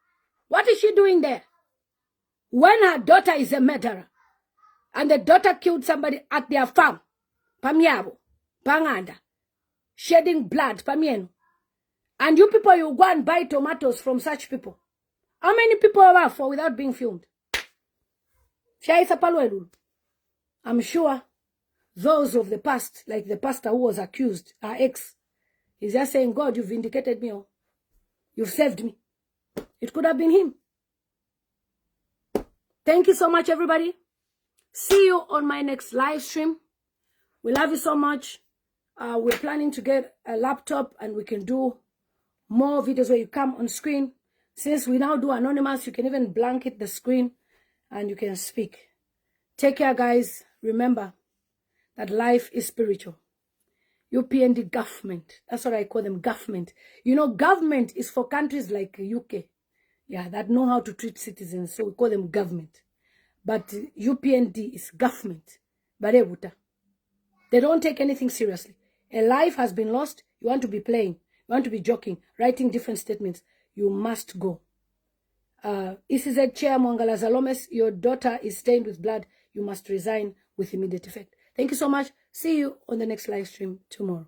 What is she doing there? When her daughter is a murderer and the daughter killed somebody at their farm, Pamiabo, Panganda, shedding blood, Pamieno. And you people, you go and buy tomatoes from such people. How many people are there for without being filmed? I'm sure those of the past, like the pastor who was accused, our ex, is just saying, God, you've vindicated me. You've saved me. It could have been him. Thank you so much, everybody. See you on my next live stream. We love you so much. We're planning to get a laptop and we can do more videos where you come on screen. Since we now do anonymous, you can even blanket the screen and you can speak. Take care, guys. Remember that life is spiritual. UPND government. That's what I call them, government. You know, government is for countries like UK. Yeah, that know how to treat citizens. So we call them government. But UPND is government. They don't take anything seriously. A life has been lost. You want to be playing. You want to be joking, writing different statements. You must go. ECZ Chair MWANGALA ZALOUMIS, your daughter is stained with blood. You must resign with immediate effect. Thank you so much. See you on the next live stream tomorrow.